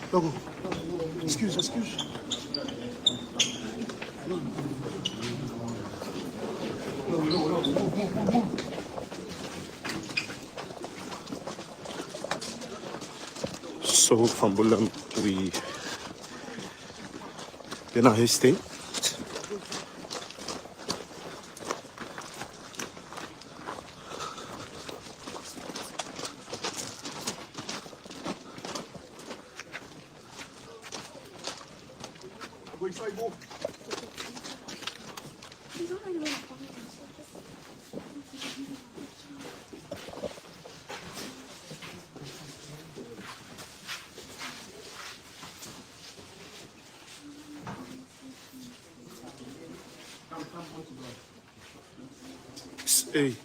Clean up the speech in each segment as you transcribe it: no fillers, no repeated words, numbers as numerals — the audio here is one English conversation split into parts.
Logo. Excuse. So van Bulam, we naar Hastings. Hey.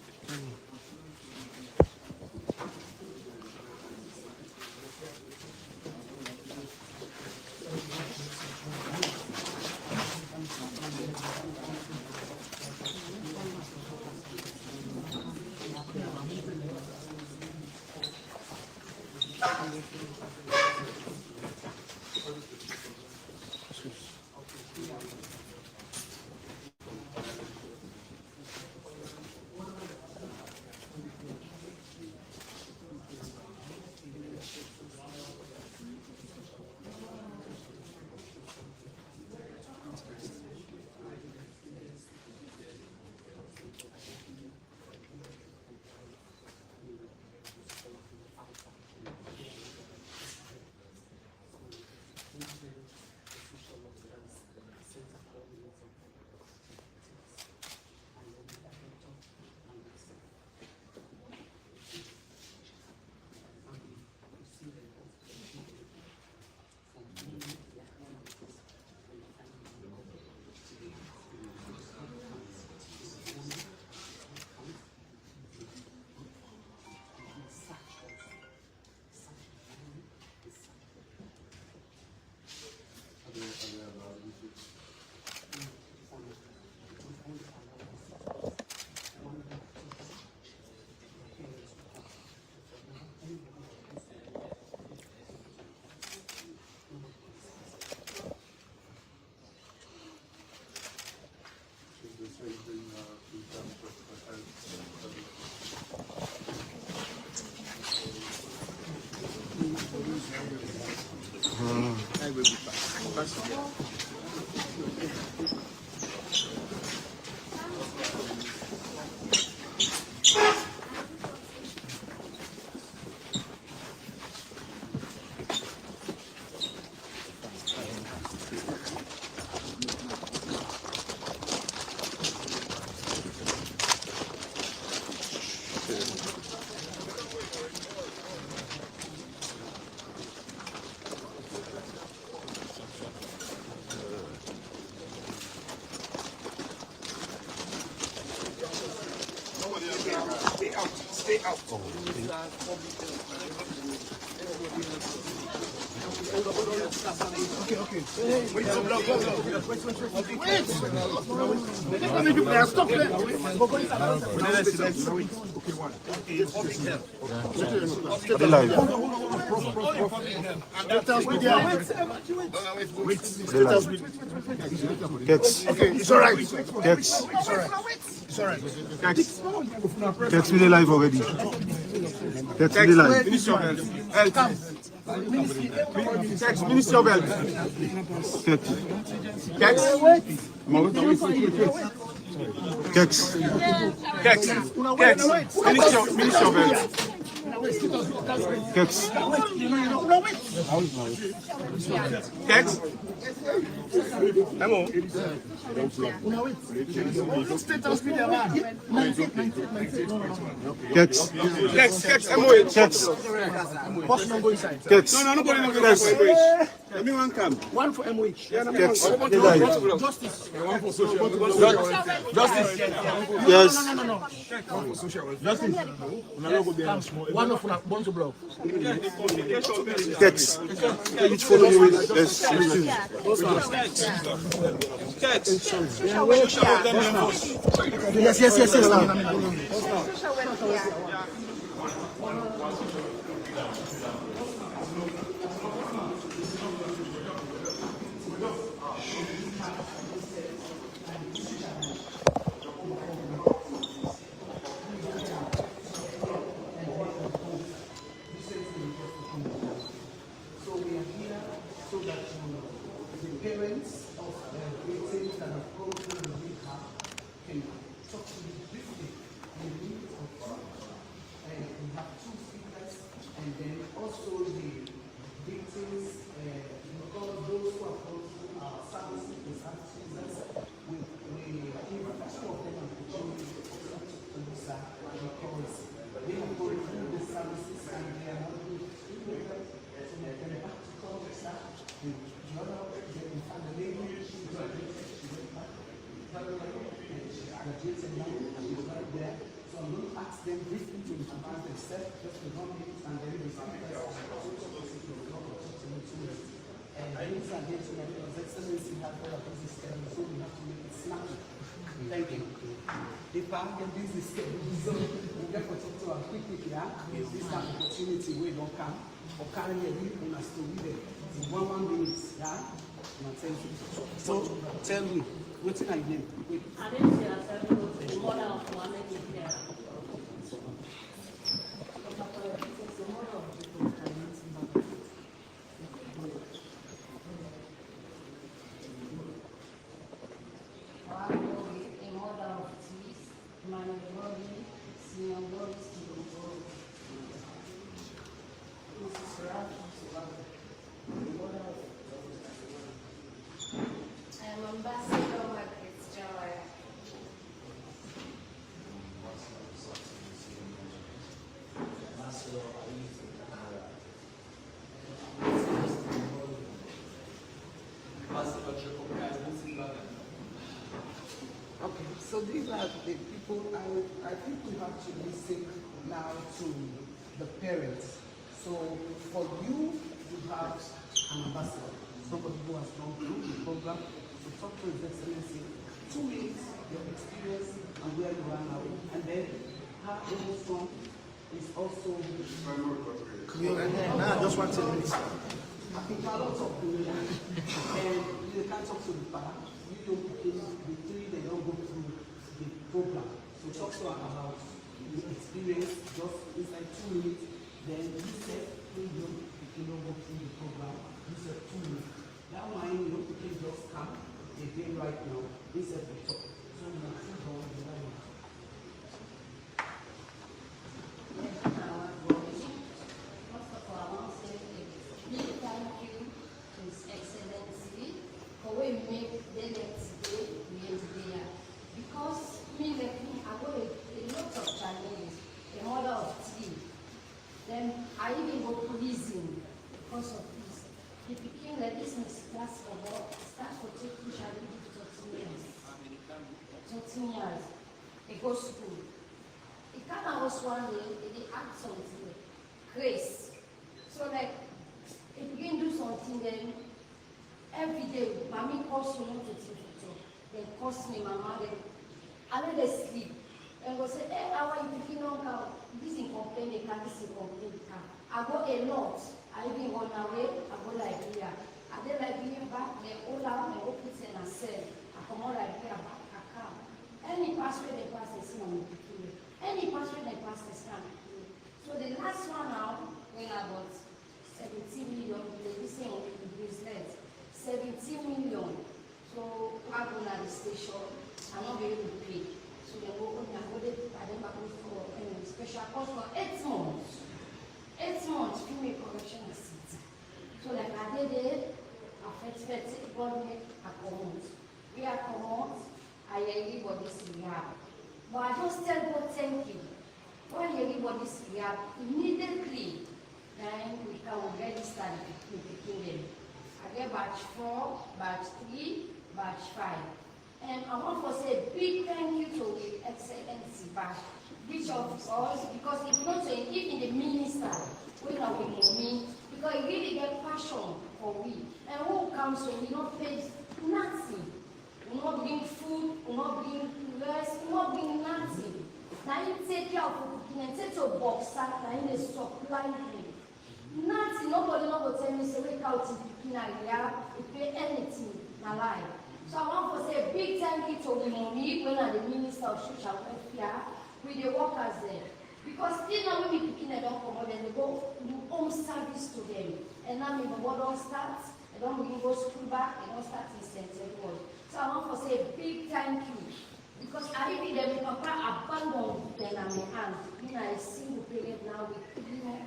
Stay out. Okay. Wait. Let me do that. Stop there. Okay, it's all right. It's all right. Text me the live already. Text me the live. Text Minister of Health. Text. Minister of Health. Kex. Kex. Hello. Kex. Kex. MOH. Kex. Boss no go inside. Kex. No, nobody no go inside for MOH. Let me one come. One for MOH. Yeah, Kex. Justice. One for social. Justice. Yes. No. One for social. Justice. One of them want to block. Kex. Which follow you with yes. Yes. Excellency has all of this schedule, so we have to make it snappy. Thank you. If I get this schedule, so we get to talk to our quickly, yeah? This is an opportunity where don't come or carry a week on a story there. In 1 minute, yeah? So tell me, what's your name? I didn't say the mother of Mohammed is there. Okay, so these are the people. I think we have to listen now to the parents. So for you, you have an ambassador, somebody who has gone through the program to talk to His Excellency, 2 minutes, your experience and where you are now, and then how Komon-Tok is also. I just want to listen. I think a lot of people, and you can't talk to the parent. You don't begin the three, they don't go through the program. So talk to her about the experience, just inside 2 minutes. Then you said, you don't go through the program. You said 2 minutes. That one, you can just come again right now. This is the talk. So you are still going to the line. First of all, I want to say a big thank you to His Excellency for when we make the next day, because me, I got a lot of challenges, a mother of 3. Then I even go prison because of this. He became like this in class for what? Start for taking charity for 13 years. 13 years. He goes to school. He came out one day, he act something, grace. So like, he begin do something, then every day, mommy calls me not to take it off. Then calls me, mama, then I let her sleep. And go say, hey, how are you picking on her? This is complaining, this is complaining. I go a lot. I even go away, I go Liberia. I then Liberia back, then all out, I go put in a cell. I come out Liberia back, I come. Any password they pass, they see on the computer. Any password they pass, they scan. So the last one now, when I got 17 million, they listen on the business. 17 million. So I go to the station, I'm not able to pay. So they go on and go there, I then go for a special course for 8 months. months, female correction is city. So like I did it, affected government accommodate. We accommodate, I everybody's rehab. But I just tell God thank you. When everybody's rehab, immediately, then we can register the people. I get batch 4, batch 3, batch 5. And I want to say a big thank you to the Excellency, batch, each of us, because it's not so even the minister, we know we mean, because he really get passion for we. And who comes so we not pay nothing. We not bring food, we not bring rest, we not bring nothing. Now you take care of cooking and take your box, now you supply you. Nothing, nobody will tell me, say, wake out in cooking area, you pay anything in my life. So I want to say a big thank you to the money when I'm the Minister of Social Welfare with the workers there. Because still now when we picking, they don't come out, then they go do home service to them. And now the work don't start, they don't bring go school back, they don't start in St. Edward. So I want to say a big thank you. Because I even them papa abandoned them on my hand. You know, a single parent now with picking them,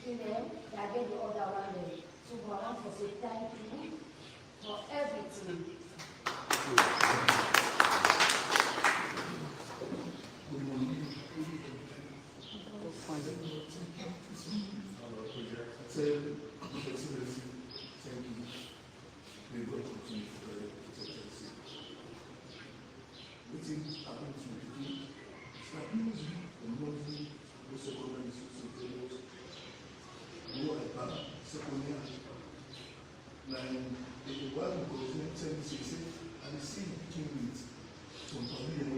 they get the other one there. So I want to say thank you for everything. Excellency, thank you. May God continue to protect us. What is happening to people? Stability and money, the secondary institutions, who are back, secondary. Now, the one government services, and the same between it, from family and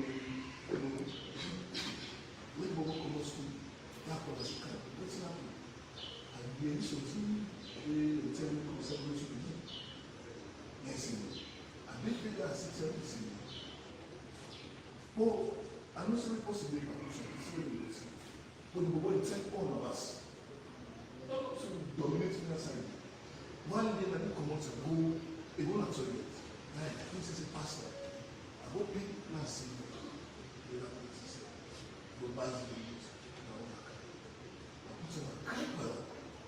when we go to school, that was a kind. What's happening? And the initiative, we tell you conservative to do. Yes, I think that as it is. Oh, I'm not saying possibly it's really good. But we will take all of us to dominate the side. One day when they come out and go, they go to the toilet. Like, this is a pastor. I go pay last year. They have to say, go buy the news. I put on a camera.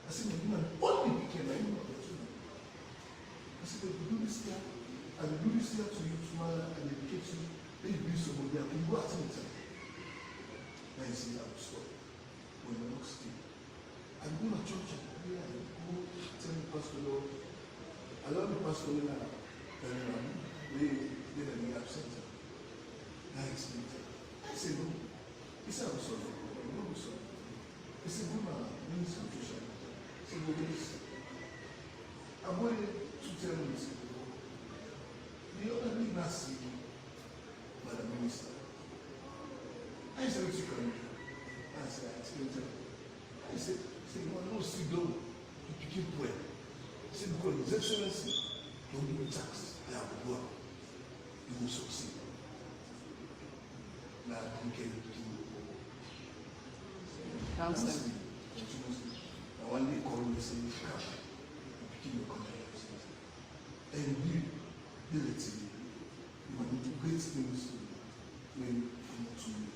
I said, my woman, only weekend I know about you. I said, they do this here, and they do this here to you tomorrow, and they educate you. They do somebody, I can go at any time. Then you see, I will stop. When you're not still. I go to church and pray, I go tell the pastor, Lord, I love the pastor now. They are absent. I explained it. I said, no. He said, I'm sorry. No, I'm sorry. He said, good man, minister of social. He said, well, this. I'm going to tell you this. The other thing I see by the minister. I said, what you can do? I said, I explained it. I said, you want to sit down. You became poor. He said, because His Excellency, don't give me tax. I have to work. You will succeed. Now, you can do counseling. And one day, call me and say, come, you begin your conversations. And you, relatively, you will do great things when you come to you.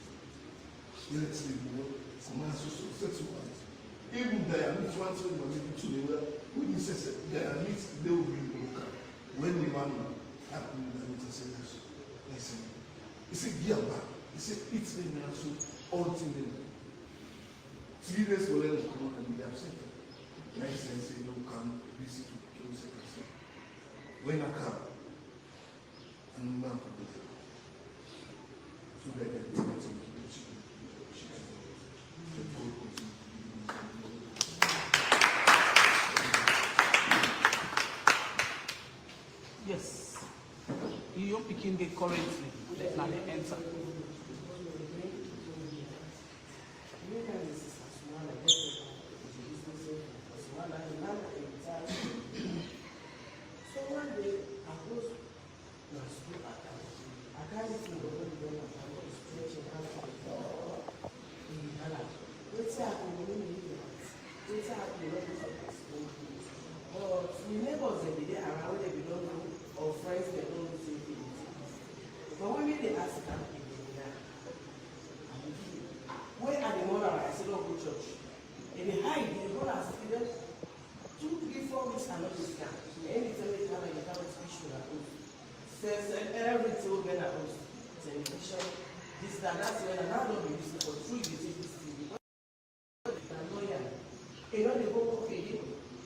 Relatively, command social settlement. Even there, I meet one thing, but maybe two, they were, when you say there, I meet, they will be local. When the man happened, I meet a sentence. I said, he said, yeah, back. He said, it's me now, so all things in 3 days will let come and be absent. I said, no, come, visit to kill secretary. When I come, I'm not going to do it. So that I can take it. Yes. You picking the currently, let now they enter. So one day, I was to school at I can't see the way the situation happened. What's happening when you do it? What's happening when you do it? But the neighbors they be there around, they don't know, or friends they don't say things. But when they ask them, where are the mother? I said, no, go church. they hide, they go and see them 2, 3, 4 weeks and not this guy. Anytime they come and they come and speak to them, says everything will be at home. Television, this, that's when I now don't be used for true you take this thing. You know they go okay,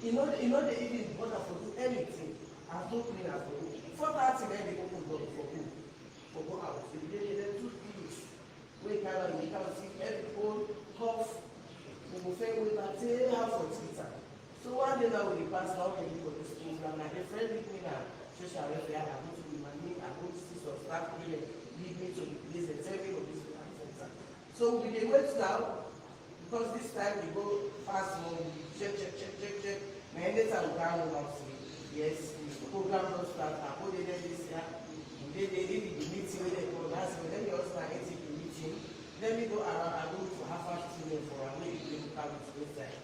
you know they even bother for do anything. I don't clean up for you. 4:30 then they go for go out. They 2 weeks. We can see every cold, cough, we go fail with that have for Twitter. So one day now we pass now we for this program. Like a friend with me now, social welfare, I go to be my name, I go to see some staff here, lead me to the place and tell me of this center. So we wait now. Because this time we go fast more, we check. My end time we can't now see. Yes, the program don't start. I go there this year. They did the meeting with the program. Then we also take the meeting. Then we go around. I go to half past 2 for a week. We go come to this side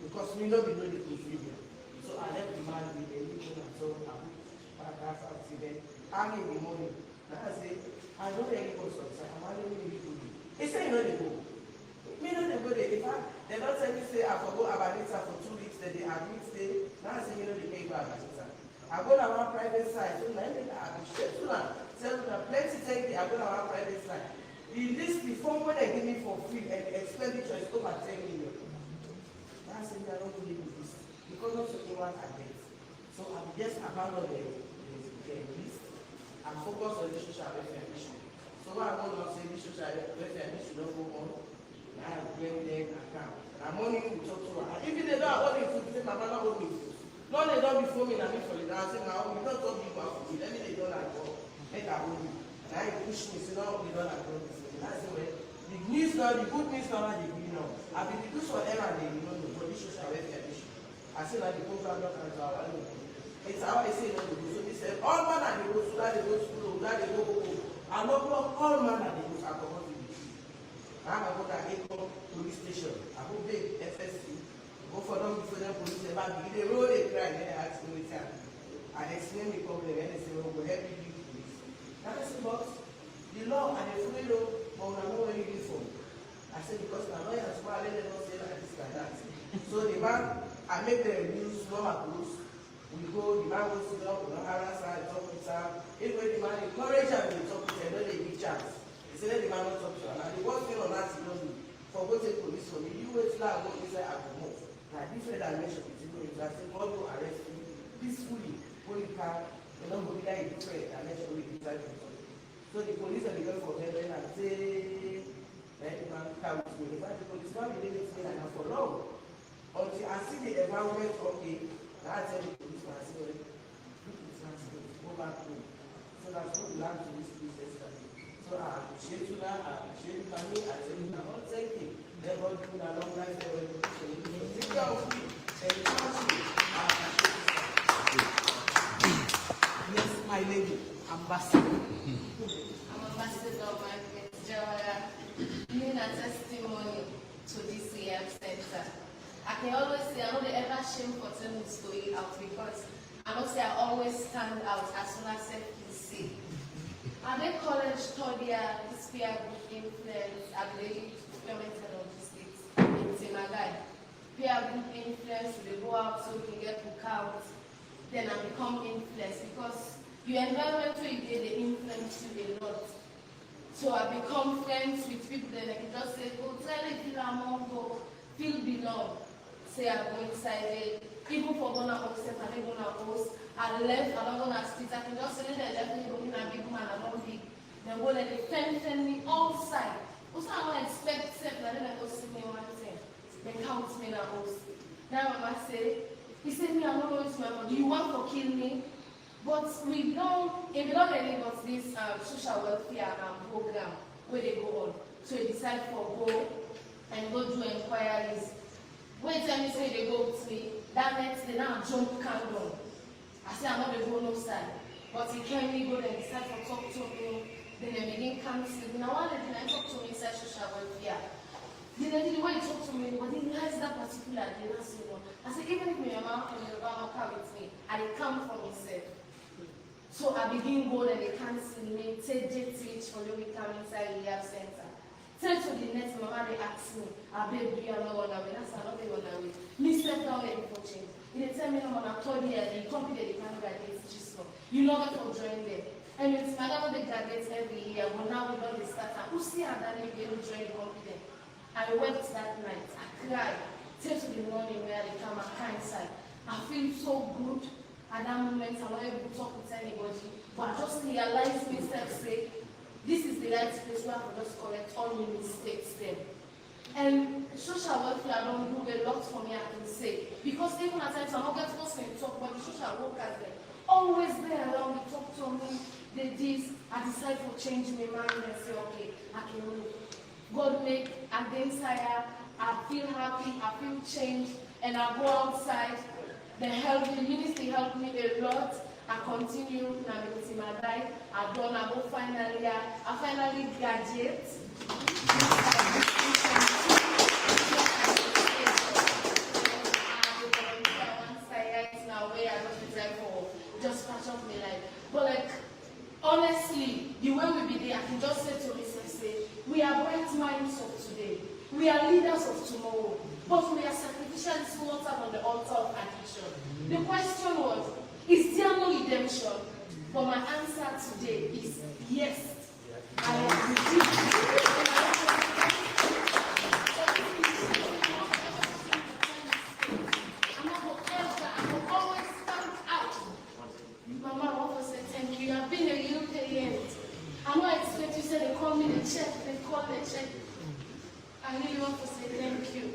because we know the procedure. So I left the man with the meeting and so I go back after then. I'm in the morning. Now I say I don't really go outside. I'm only going to do. He said you know they go. Me no dey go there. In fact, they don't tell me say I for go Abanita for 2 weeks. Then they admit stay. Now I say me no dey pay go Abanita. I go to one private side. So now I appreciate. So now tell me that plenty take me. I go to one private side. The list, the form when they give me for free and the expenditure is over 10 million. Now I say me I don't believe in this because not so anyone I get. So I'm just abandon the list and focus on the social welfare mission. So what I want to say, the social welfare mission don't go on. I bring them account. And money we talk to her. Even they don't have all the food, say Mama not hold me food. No, they don't before me and me for it. I say now we don't talk big about food. Let me they don't like go. Make I hold you. And I push me, say no, we don't like go. And I say well, the news now, the good news now they give now. I been do whatever they don't know, but this social welfare issue. I say that the program not as our own. It's how I say no to go. So they say all man that they go, so that they go school, that they go. I know all man that they go alcohol. I'm about to go police station. I go big FSC. Go for them before them police. They roll a crime. Then I ask me time. I explain the problem. And they say, "Oh, we'll help you police." That is about the law and the free law. But I know where you from. I said because my lawyer is why they don't say like this like that. So the man, I make them use normal rules. We go. The man goes to them. We don't harass her. Talk with her. If the man encourage her, we talk with her. No, they give chance. Say let the man not talk to her. Now the worst thing on that is don't do. For go take police from me, you wait till I go inside I go move. Now different dimension between you. I say God will arrest you peacefully. When you can, you don't go be like different dimension with inside the police. So the police are going for them and say, let the man come with me. In fact, the police man will leave it to me and for long. Until I see the environment okay, now I tell the police man, I say, well, this man go back home. So that's what we learn to this police yesterday. So I appreciate you now, I appreciate you family, I tell you now, thank you. Let God do a long life, they will take care of you. And you trust you. Yes, my lady, ambassador. I'm ambassador of my Jawara, giving a testimony to this rehab center. I can always say I know they ever shame for telling the story out because I know say I always stand out as soon as I can see. At the college study this peer group influence, I believe implemented on the states. It's in my guide. Peer group influence, they go out so we can get book out, then I become influenced because your environment where you get the influence you a lot. So I become friends with people that I can just say, go tell it, feel among go, feel belong. Say I go inside it. People for gonna host, I don't gonna host. I left, I don't gonna sit. I can just say that I left me looking at big man, I don't big. Then go let they fend me all side. Also I don't expect except that then I go see me one thing. They count me na host. Now Mama say, he said me I'm not going to my mom. Do you want to kill me? But we don't really got this social welfare program where they go on. So they decide for go and go do inquiries. When tell me say they go with me, that means they now jump candle. I say I'm not the go no side. But he came me go and decide to talk to me. Then they begin counseling. Now one day they talk to me inside social welfare. The way he talk to me, but he has that particular day. I say even if my mom and your mama come with me, I come from himself. So I begin go and they cancel me, take JTH for the week come inside the rehab center. Tell to the next mama they ask me, I beg you no one away. That's another one away. Me step down there before change. They tell me no man I told you the company they can't graduate just for. You know what for join them. And it's my mother they graduate every year, but now we don't start. Who see how that they will join the company? I wept that night. I cried. Till to the morning where they come and cry inside. I feel so good. At that moment, I'm not able to talk with anybody. But I just realized myself say, this is the right place where I can just correct all my mistakes then. And social welfare don't do a lot for me, I can say. Because even at times I'm not getting forced to talk, but the social workers there, always there around me, talk to me, they this, I decide to change my mind and say, okay, I can move. God make a desire, I feel happy, I feel changed, and I go outside. The ministry helped me a lot. I continue navigating my life. I go finally. I finally graduate. Just catch up my life. But like honestly, the way we be there, I can just say to myself, say, we are bright minds of today. We are leaders of tomorrow. But we are sacrificially slaughtered on the altar of addiction. The question was, is there no redemption? But my answer today is yes. I am redeemed. I will always stand out. Mama, I want to say thank you. You have been a real parent. I know expect you say they call me the check, they call the check. I really want to say thank you.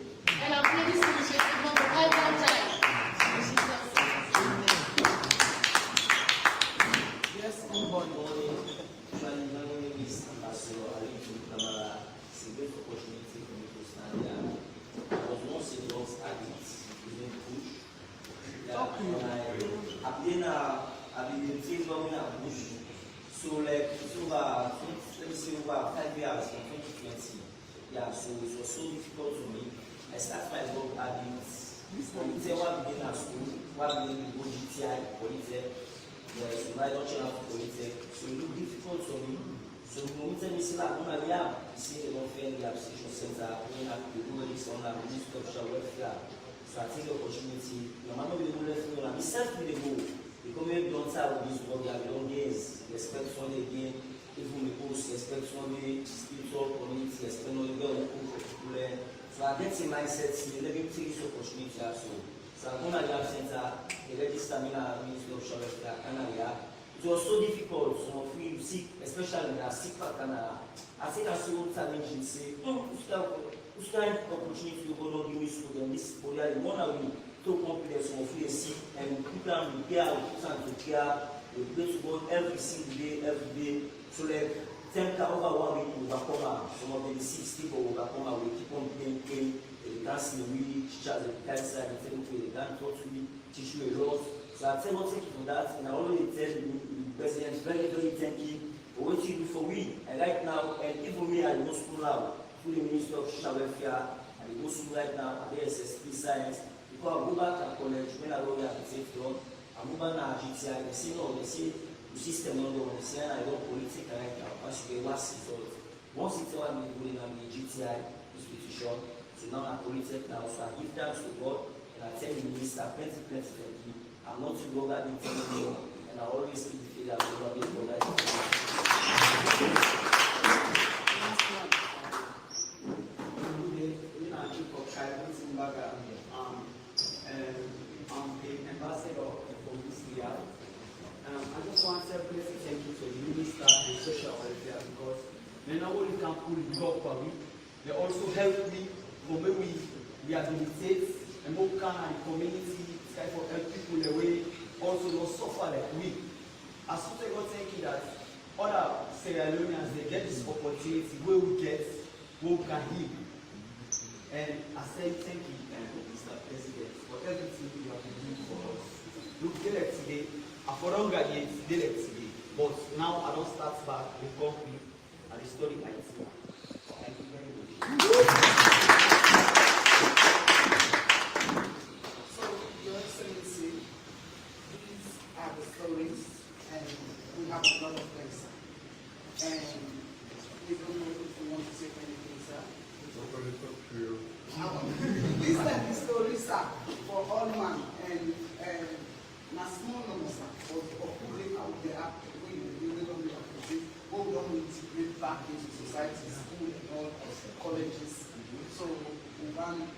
And I'm really appreciative of the every time. Yes, anybody. My name is Ambassador Ali Kamara. It's a great opportunity for me to stand here. I was once a drugs addict using kush. I've been in favor of kush. So like it's over, let me say over 5 years from 2020. Yeah, so it was so difficult to me. I started my drug habits. What began at school, what began with GTI, Polytech, so I don't channel for Polytech. So it looked difficult for me. So when we tell me, say, I'm going to see the non-fair rehabilitation center, when I do this on the Ministry of Social Welfare. So I take the opportunity. No matter the whole left me, I'm self-made the goal. Because we don't have this work, we don't gaze, respect one again, even the post, respect one day, spiritual community, respect one again, so I get in mindset, let me take this opportunity also. So I'm going to the center, the register me in the Ministry of Social Welfare, Canada. It was so difficult, some of you sick, especially in a sick part, Canada. I think I saw challenging, say, who's kind of opportunity to go down the school, and this Korea, one of you. So complex, some of you sick, and people are repair, put on to care, we go to God every single day, every day. So like 10 over 1 week we overcome, some of them 60 but overcome, we keep on playing, they can't see me, teachers, they can't say anything, they can't talk to me, teach you a lot. So I tell thank you for that, and I always tell the president, very, very thank you for what you do for me. And right now, and even me, I go school now, through the Ministry of Social Welfare, I go school right now, at the SSP Science. Because I go back to college, when I go there at the same time, I move on to GTI, they say no, they say the system no, they say I don't politics right now, once you get last result. Once it's all I'm going to the GTI institution, so now I'm politics now, so I give thanks to God, and I tell the minister, plenty, thank you. I'm not too go back in anymore, and I always keep the figure of God in God. I'm the ambassador for this year. I just want to say please thank you to the minister and social welfare because they not only can pull the job for me, they also help me for me we rehabilitate and more can and community try for help people the way also not suffer like we. As soon as I got thinking that other Sierra Leoneans they get this opportunity where we get where we can heal. And I say thank you, Mr. President, for everything you have been doing for us. Look, delete today, I for longer yet, delete today. But now I don't start back with company and the story my team. Thank you very much. So, Your Excellency, these are the stories, and we have a lot of things. And we don't know if you want to say anything sir, for all man and na small number sir, for who dey out there wey don't represent, who don't integrate back into society, school and all colleges. So we want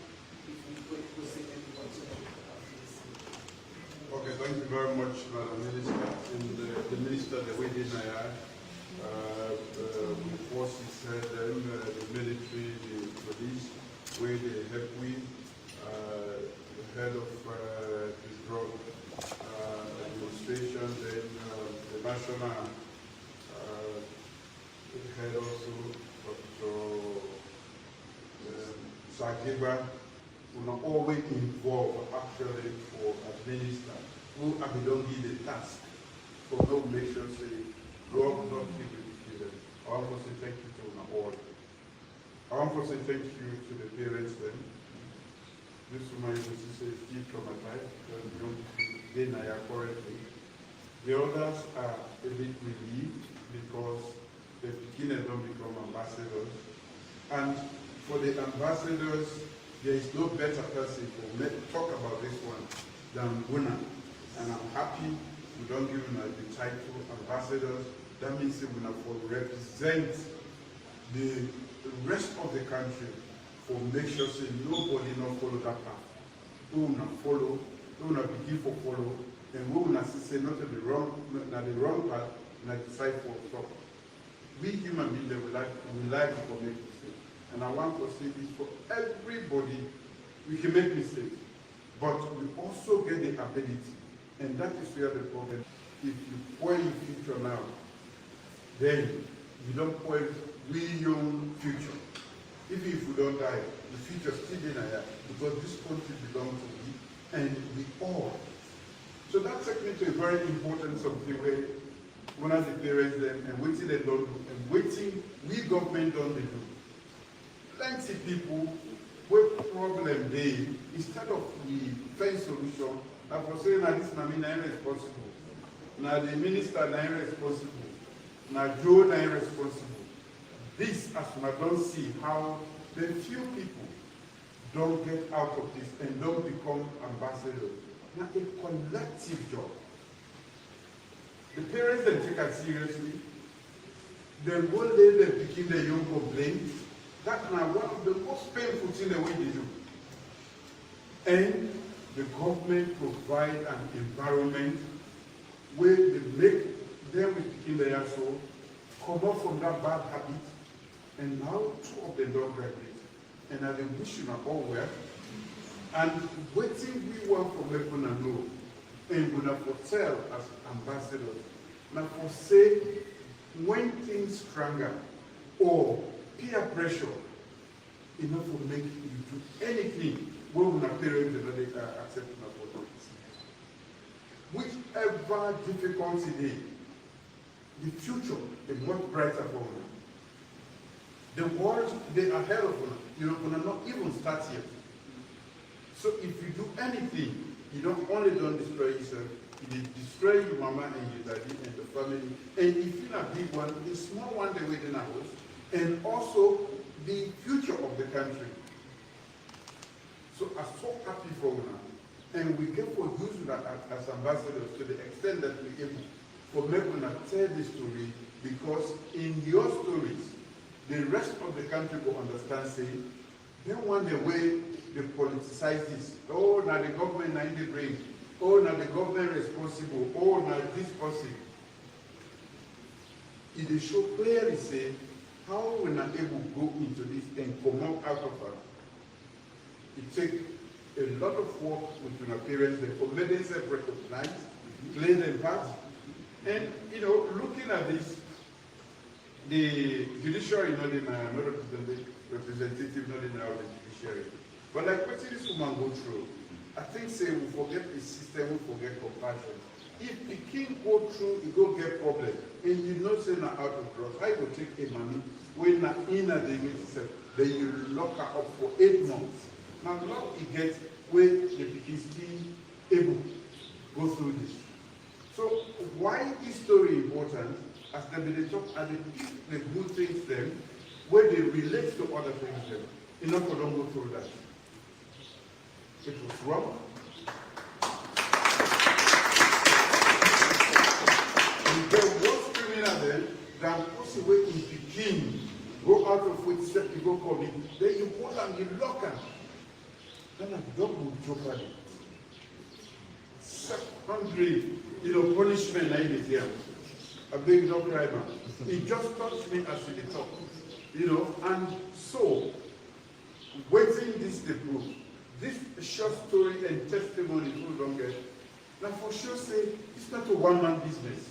if we could say anyone to about this. Okay, thank you very much, Madam Minister. And the Minister, the way they are, the forces, the military, the police, where they help with, the head of the drug administration, then the national head also, Dr. Sagiba, who are always involved actually for administer, who have been don't give the task for no make sure say, God will not keep it given. I want to say thank you to all. I want to say thank you to the parents then. This woman is still traumatized because we don't they are correctly. The others are a bit relieved because the beginners don't become ambassadors. And for the ambassadors, there is no better person to talk about this one than Guna. And I'm happy we don't give them the title ambassadors. That means they will represent the rest of the country for make sure say nobody not follow that path. Who will not follow, who will not begin for follow, and who will not say not the wrong path, and decide for stop. We human beings we like to make mistakes. And I want to say this for everybody, we can make mistakes, but we also get the ability, and that is where the problem. If you spoil your future now, then you don't spoil young future. Even if we don't die, the future still in here because this country belongs to we and we all. So that takes me to a very important something where one of the parents them and waiting they don't do and waiting we government don't do. Plenty people with problem they instead of the find solution, I was saying that this na me na responsible. Now the minister na responsible. Now Joe na responsible. This, as we don't see how the few people don't get out of this and don't become ambassadors. Now a collective job. The parents then take it seriously. Then one day they begin their young complaint. That's now one of the most painful things the way they do. And the government provide an environment where they make them begin their soul, come out from that bad habit. And now two of them don't graduate. And I wish you all well. And waiting we want from people to know. And we have to tell as ambassadors. Now for say when things stronger or peer pressure enough to make you do anything when we are parents and they are accepting of authority. Whichever difficulty they, the future is much brighter for them. The world they are ahead of them. You know, not even start yet. So if you do anything, you don't destroy yourself, you destroy your mama and your daddy and the family. And if you're a big one, a small one they within a house, and also the future of the country. So I'm so happy for now. And we get for use that as ambassadors to the extent that we're able for making tell the story, because in your stories, the rest of the country will understand, say, they want the way they politicize this. Oh, now the government now in the brain. Oh, now the government responsible. Oh, now this person. It is show clearly say how we're not able to go into this and come out of it. It takes a lot of work with our parents for letting themselves recognize, play their part. And, you know, looking at this, the judiciary not in representative, not in our judiciary. But like what this woman go through, I think say we forget the system, we forget compassion. If the king go through, he go get problem, and you know say now out of drugs, I go take a money when not in a day itself, then you lock her up for 8 months. Now now he gets when the king still able to go through this. So why is story important? As they talk, as they pick the good things them, where they relate to other things them, enough for don't go through that. It was wrong. And there was criminal then that also when he became, go out of which step you go come in, then you hold and you lock him. Then a double jeopardy. Secondary, punishment like it here. A big no crime. It just touched me as it talk. And so, waiting this to prove. This short story and testimony too long. Now for sure say, it's not a one-man business.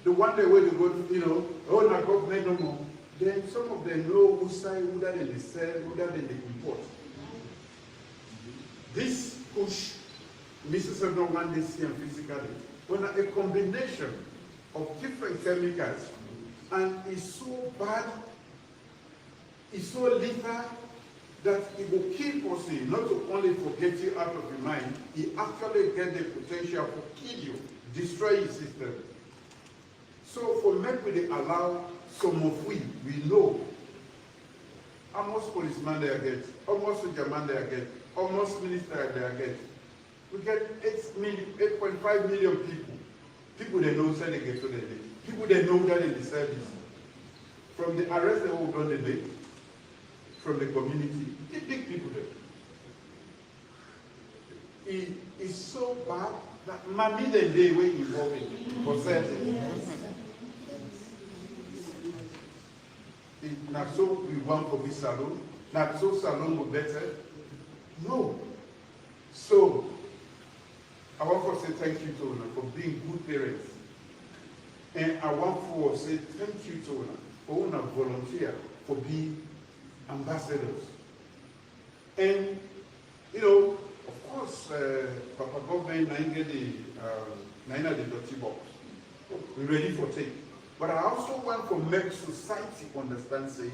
The one day where they go, oh, na government no more. Then some of them know who side, who that they sell, who that they import. This push, Mrs. Edon they see physically, when a combination of different chemicals, and it's so bad, it's so lethal, that it will kill person, not to only forget you out of your mind, it actually get the potential to kill you, destroy your system. So for men, we allow some of we know almost policeman they get, almost soldier man they get, almost minister they get. We get 8.5 million people. People they know say they get to the day. People they know that in the service. From the arrest they will done the day, from the community, the big people there. It is so bad that mommy the day we involved in for certain. Not so we want for this salon, not so salon will better. No. So I want to say thank you to Una for being good parents. And I want to say thank you to Una for Una volunteer for being ambassadors. And of course, Papa government I get the dirty box. We're ready for take. But I also want to make society understand, say,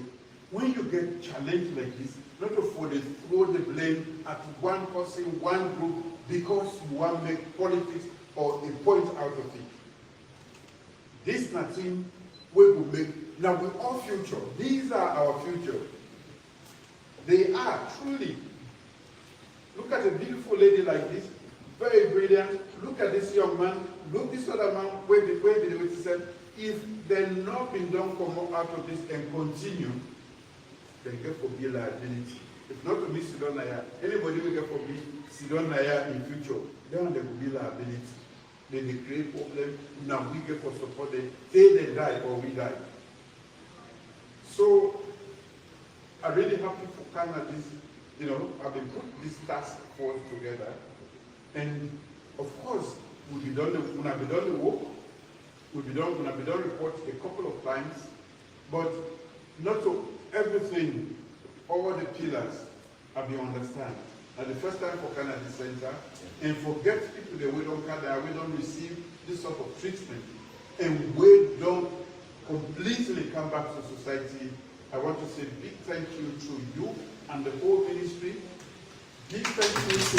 when you get challenged like this, not to throw the blame at one person, one group, because you want to make politics or a point out of it. This nothing we will make. Now with our future, these are our future. They are truly. Look at a beautiful lady like this, very brilliant. Look at this young man. Look this other man. Where did we say? If they're not been done come out of this and continue, they get for be liability. If not to me, Sidon Naya, anybody will get for me, Sidon Naya in future, then there will be liability. Then they create problem. Now we get for support them. They die or we die. So I'm really happy for kind of this. I've been put this task force together, and of course we'll be done the work. We'll be done report a couple of times, but not to everything, all the pillars have been understand. Now the first time for Canada Center, and forget people that we don't receive this sort of treatment, and we don't completely come back to society. I want to say big thank you to you and the whole ministry. Big thank you to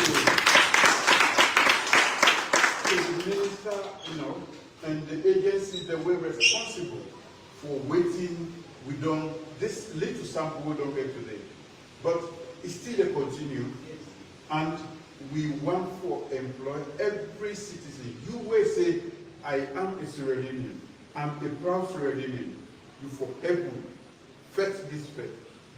the minister, and the agencies that were responsible for waiting. We don't, this little sample we don't get today. But it's still a continue. And we want to employ every citizen. You will say, I am a Sierra Leonean. I'm a proud Sierra Leonean. You for everyone. Fetch this fed.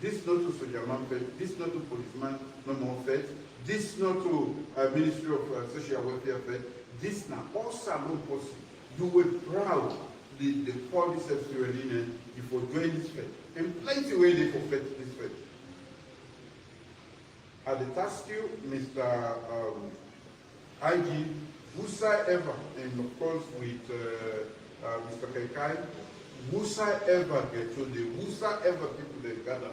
This not to soldier man fed. This not to policeman no more fed. This not to Ministry of Social Welfare fed. This now all salon possible. You were proud the policy of Sierra Leone before doing this fed. And plenty way they for fed this fed. I task you, Mr. IG, whosoever, and of course with Mr. Kaikai, whosoever get to the whosoever people they gather,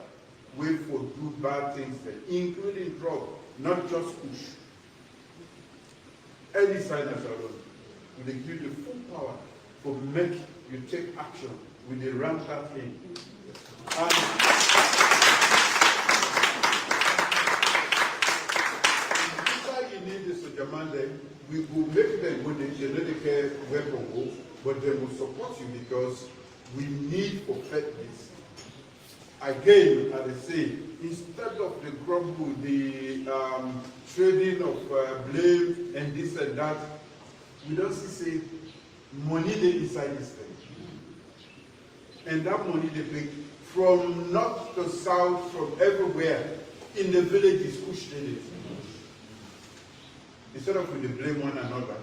wait for do bad things there, including drug, not just push. Any silence alone. They give you the full power to make you take action with the rampant thing. And if you need this to demand them, we will make them when they know they care weapon go, but they will support you because we need to perfect this. Again, as I say, instead of the grumble, the trading of blame and this and that, we don't see money they inside this thing. And that money they bring from north to south, from everywhere, in the villages, push it. Instead of we blame one another,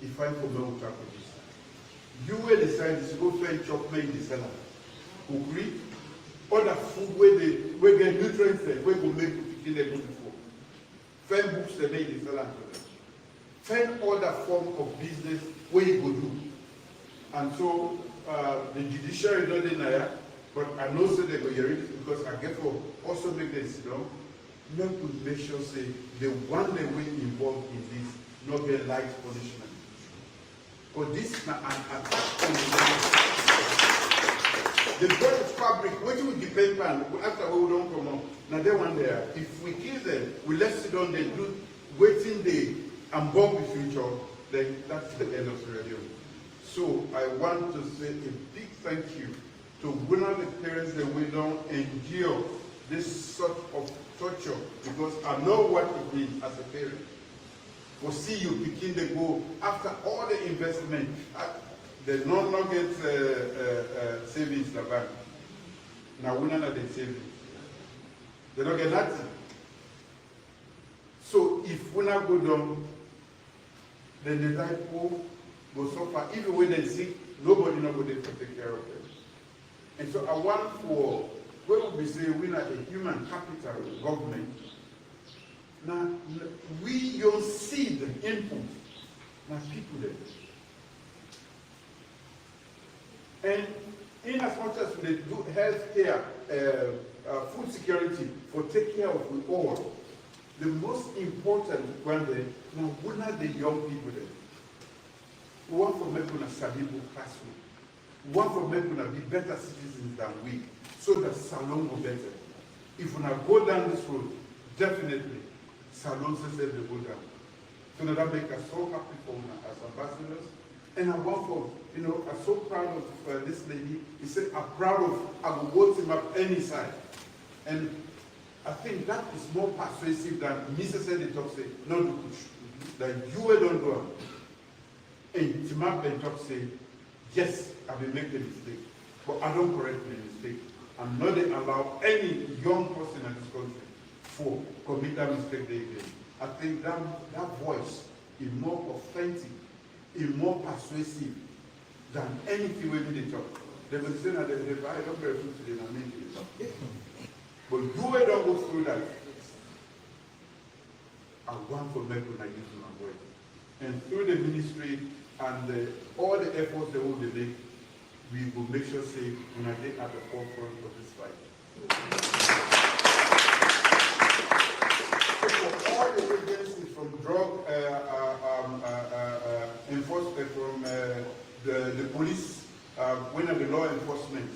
if I come out with this. You will decide to go find chop in the cellar. Cookery, other food where they get nutrients there, where we make it they go before. Find books they make in the cellar to them. Find other form of business where you go do. And so the judiciary is not in there, but I know so they go hear it because I get for also make them sit down. Not to make sure say the one they will involved in this not get light punishment. But this is an attack on the bird fabric, which will depend on after we don't come on. Now they one there. If we kill them, we let sit down, they do waiting day and bomb the future, then that's the end of the radio. So I want to say a big thank you to one of the parents that we don't endure this sort of torture, because I know what it means as a parent. For see you begin to go after all the investment, they no longer get savings in the bank. Now we don't have the savings. They don't get nothing. So if we not go down, then the people go suffer. Even when they sick, nobody not going to take care of them. And so I want for when we say we are a human capital government, now we don't see the input, now people there. And in as much as they do health care, food security, for take care of we all, the most important one day, now we are the young people there. We want to make them a Sabibu classroom. We want to make them be better citizens than we, so that Salon will better. If we now go down this road, definitely Salon says they go down. So that make us so happy for us as ambassadors. And I want for, I'm so proud of this lady. He said, I'm proud of, I will vote him up any side. And I think that is more persuasive than Mrs. Editop say, no, do push. That you will don't do it. And Timap and Top say, yes, I will make the mistake, but I don't correct the mistake. I'm not going to allow any young person in this country for commit that mistake again. I think that voice is more authentic, is more persuasive than anything we do talk. They will say that they buy don't very food today and make it. But you will don't go through that. I want to make when I use my voice. And through the ministry and all the efforts they will make, we will make sure say when I get at the forefront of this fight. So for all the agencies from drug enforcement, from the police, when the law enforcement,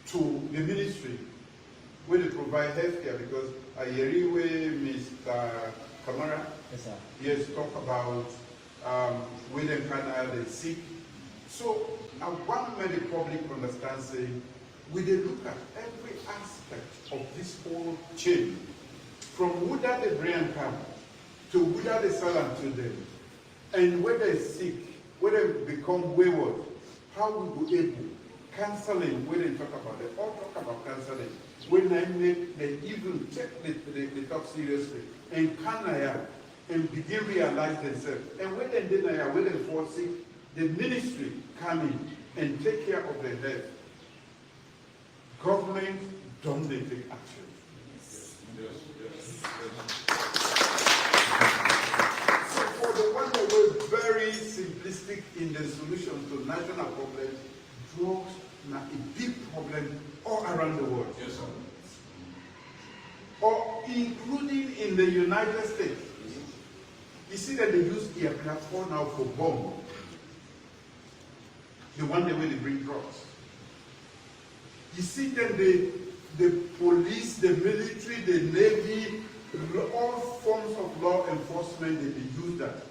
to the ministry, where they provide health care, because Ayeriwe, Mr. Kamara, yes, sir. Yes, talk about when they can sick. So I want the public understand saying, we they look at every aspect of this whole chain, from whether the brain come to whether they sell them to them, and whether it's sick, whether they become wayward, how we be able, counseling, when they talk about it, all talk about counseling, when they even take the talk seriously, and can and begin realize themselves. And when they deny, when they fall sick, the ministry come in and take care of their health. Government don't they take action? Yes. So for the one that were very simplistic in the solution to national problems, drugs are a big problem all around the world. Yes, sir. Or including in the United States. You see that they use their platform now for bomb. The one way they bring drugs. You see that the police, the military, the navy, all forms of law enforcement, they use that.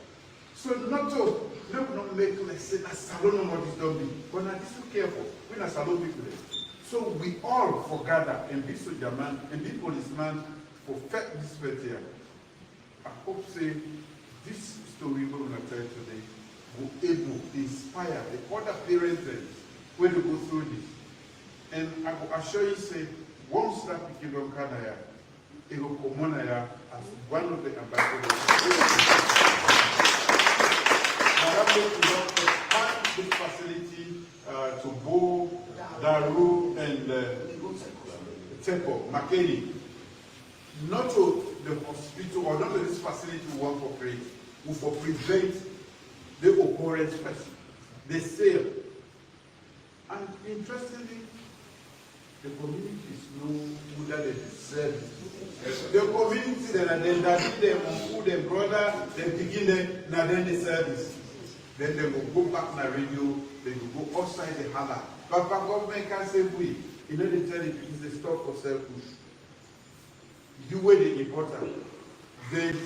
So not make like say a salon what is done, but now this is careful. We're not salon people there. So we all forgather and be soldier man and be policeman for fact this fact here. I hope say this story we're going to tell today will able to inspire the other parents when they go through this. And I will assure you say once that became on Canada, it will come on as one of the ambassadors. Expand this facility to Bo, Daru, and Temple, Makeni. Not to the hospital or not to this facility we want for free, we for prevent the occurrence first, the sale. And interestingly, the communities know who that they deserve. The community that they did them, who their brother, they begin them, now then the service. Then they will go back to the radio, they will go outside the hala. But government can say we, you know they tell you it's the stop for self push. You weigh the important. Then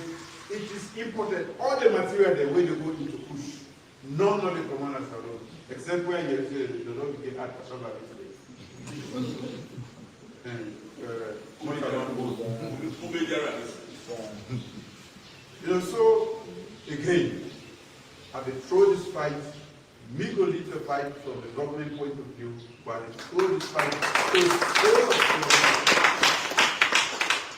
it is important, all the material they way they go into push. None of the commanders are wrong. Except when you say they don't get at somebody today. And you know, so again, I will throw this fight, me go lead the fight from the government point of view, but I throw this fight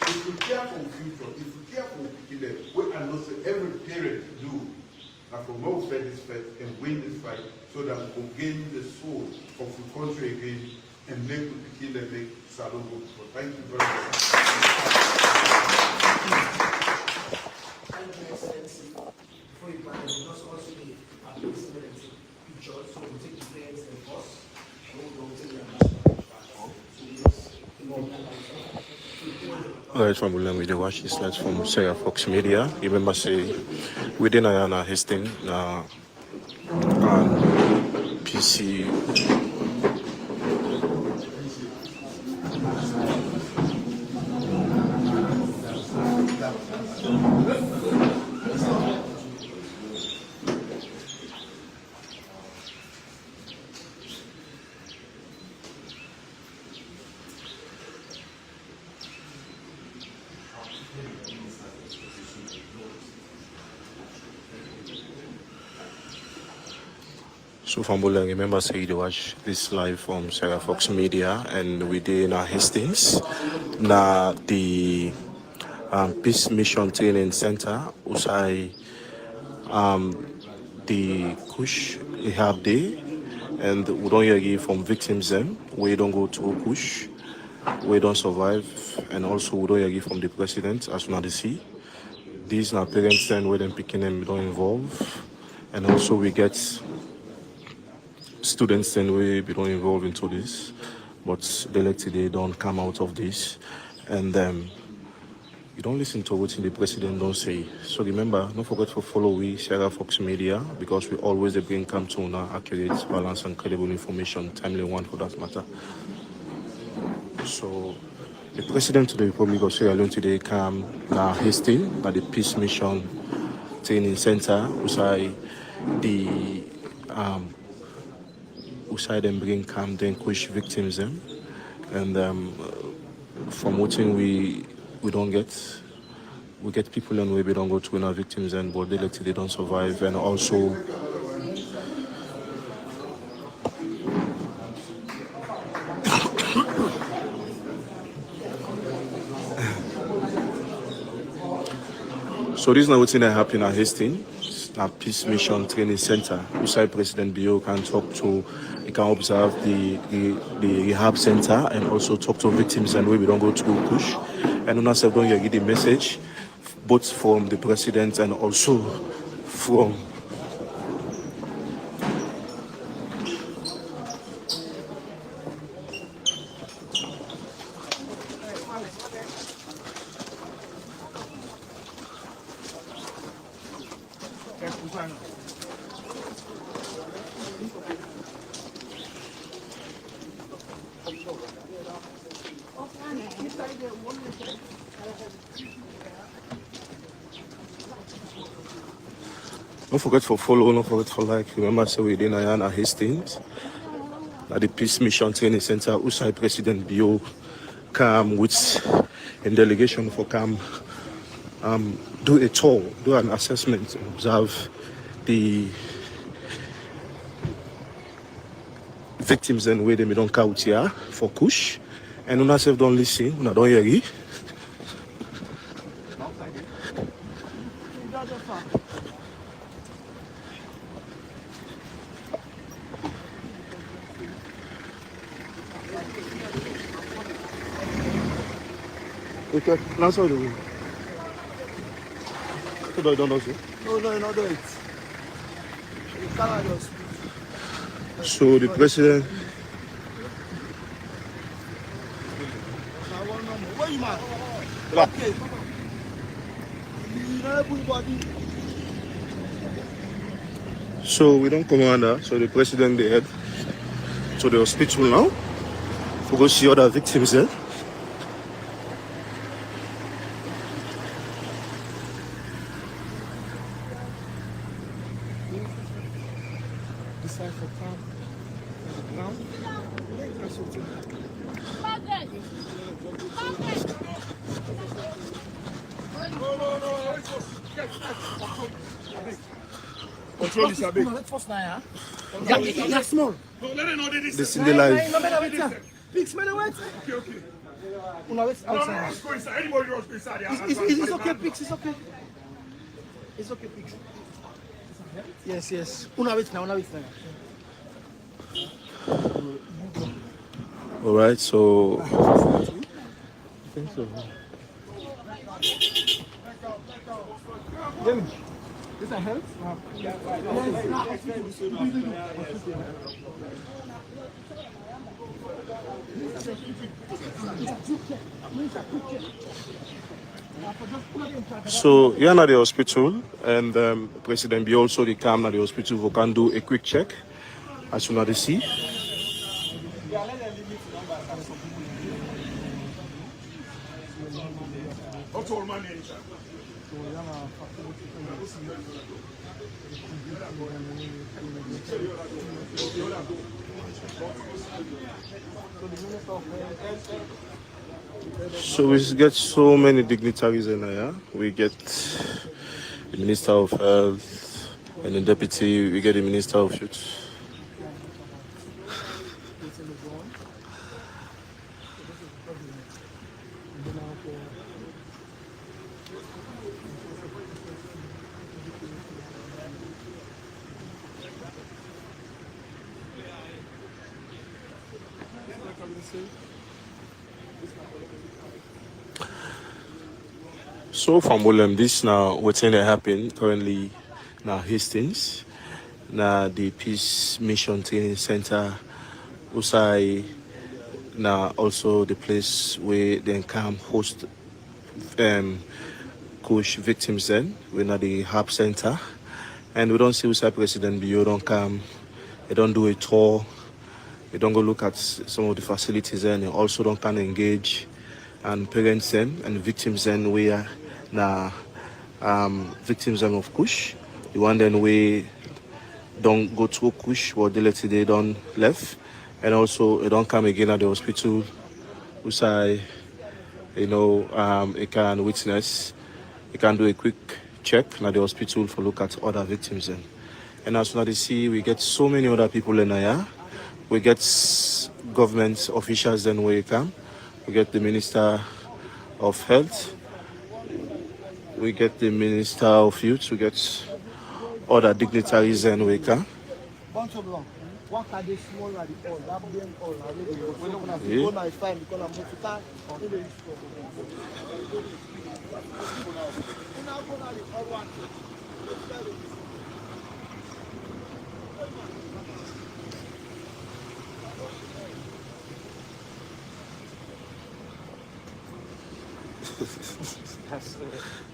if we care for the future, if we care for the children, we are not say every parent do and promote this fight and win this fight so that we can gain the soul of the country again and make the children make Salon go. So thank you very much. Thank you, Excellency. Before you plan, we must also be at least pictures, so we take the players and us, and we will take their national Alright, from Leone, we watch this slides from Sarah Fox Media. You remember say within Ayana Hastings and PC. So from Leone, remember say you watch this live from Sarah Fox Media, and we did in Hastings. Now the Peace Mission Training Center, usai the kush rehab day, and we don't hear from victims them. We don't go to kush, we don't survive, and also we don't hear from the president as soon as they see. These are parents then where them picking them we don't involve, and also we get students then we don't involve into this, but they don't come out of this, and you don't listen to what the president don't say. So remember, don't forget to follow we Sarah Fox Media, because we always bring come to now accurate, balanced and credible information, timely one for that matter. So the president of the Republic of Sierra Leone today came now Hastings at the Peace Mission Training Center, usai the usai them bring come then kush victims them, and from what we don't get, we get people and we don't go to in our victims and but they don't survive, and also so this is not what's happening at Hastings, at Peace Mission Training Center. Usai President Bio can talk to, he can observe the rehab center and also talk to victims and we don't go to push. And on us don't get the message, both from the president and also from don't forget for follow, don't forget for like. Remember, so we did Ayana Hastings. at the Peace Mission Training Centre, Usai President Bio come with a delegation for come do a tour, do an assessment, observe the victims and where they may don't count here for kush. And una self don't listen, una don't hear it. Okay, that's all the way. You don't know, sir? No, not do it. You cannot just. So the president. Where you man? Bah. Okay. You know everybody. So we don't commander. So the president they head to the hospital now to go see other victims there. Control this a bit. Yeah, small. This in the life. Pigs, man, wait. Okay. Una wait outside. Let's go inside. Anybody wants to go inside? It's okay, pigs, it's okay. It's okay, pigs. Yes. Una wait now. All right, so I think so. Is that help? So you're at the hospital, and President B also they come at the hospital who can do a quick check as soon as they see. So we get so many dignitaries in here. We get the Minister of Health and the Deputy, we get the Minister of Youth. So from Willem, this now what's going to happen currently now Hastings, now the Peace Mission Training Centre, Usai, now also the place where they can host kush victims then, we're at the Hub Centre, and we don't see Usai President Bio don't come, they don't do a tour, they don't go look at some of the facilities there, and they also don't can engage and parents then and victims then where now victims then of kush, the one then we don't go to kush or they don't left, and also they don't come again at the hospital Usai, it can witness, it can do a quick check at the hospital for look at other victims then. And as soon as they see, we get so many other people in here. We get government officials then where you come. We get the Minister of Health. We get the Minister of Youth. We get other dignitaries then where you come. Bunch of long. One card is small at the all. That being all. When I find because I'm going to start.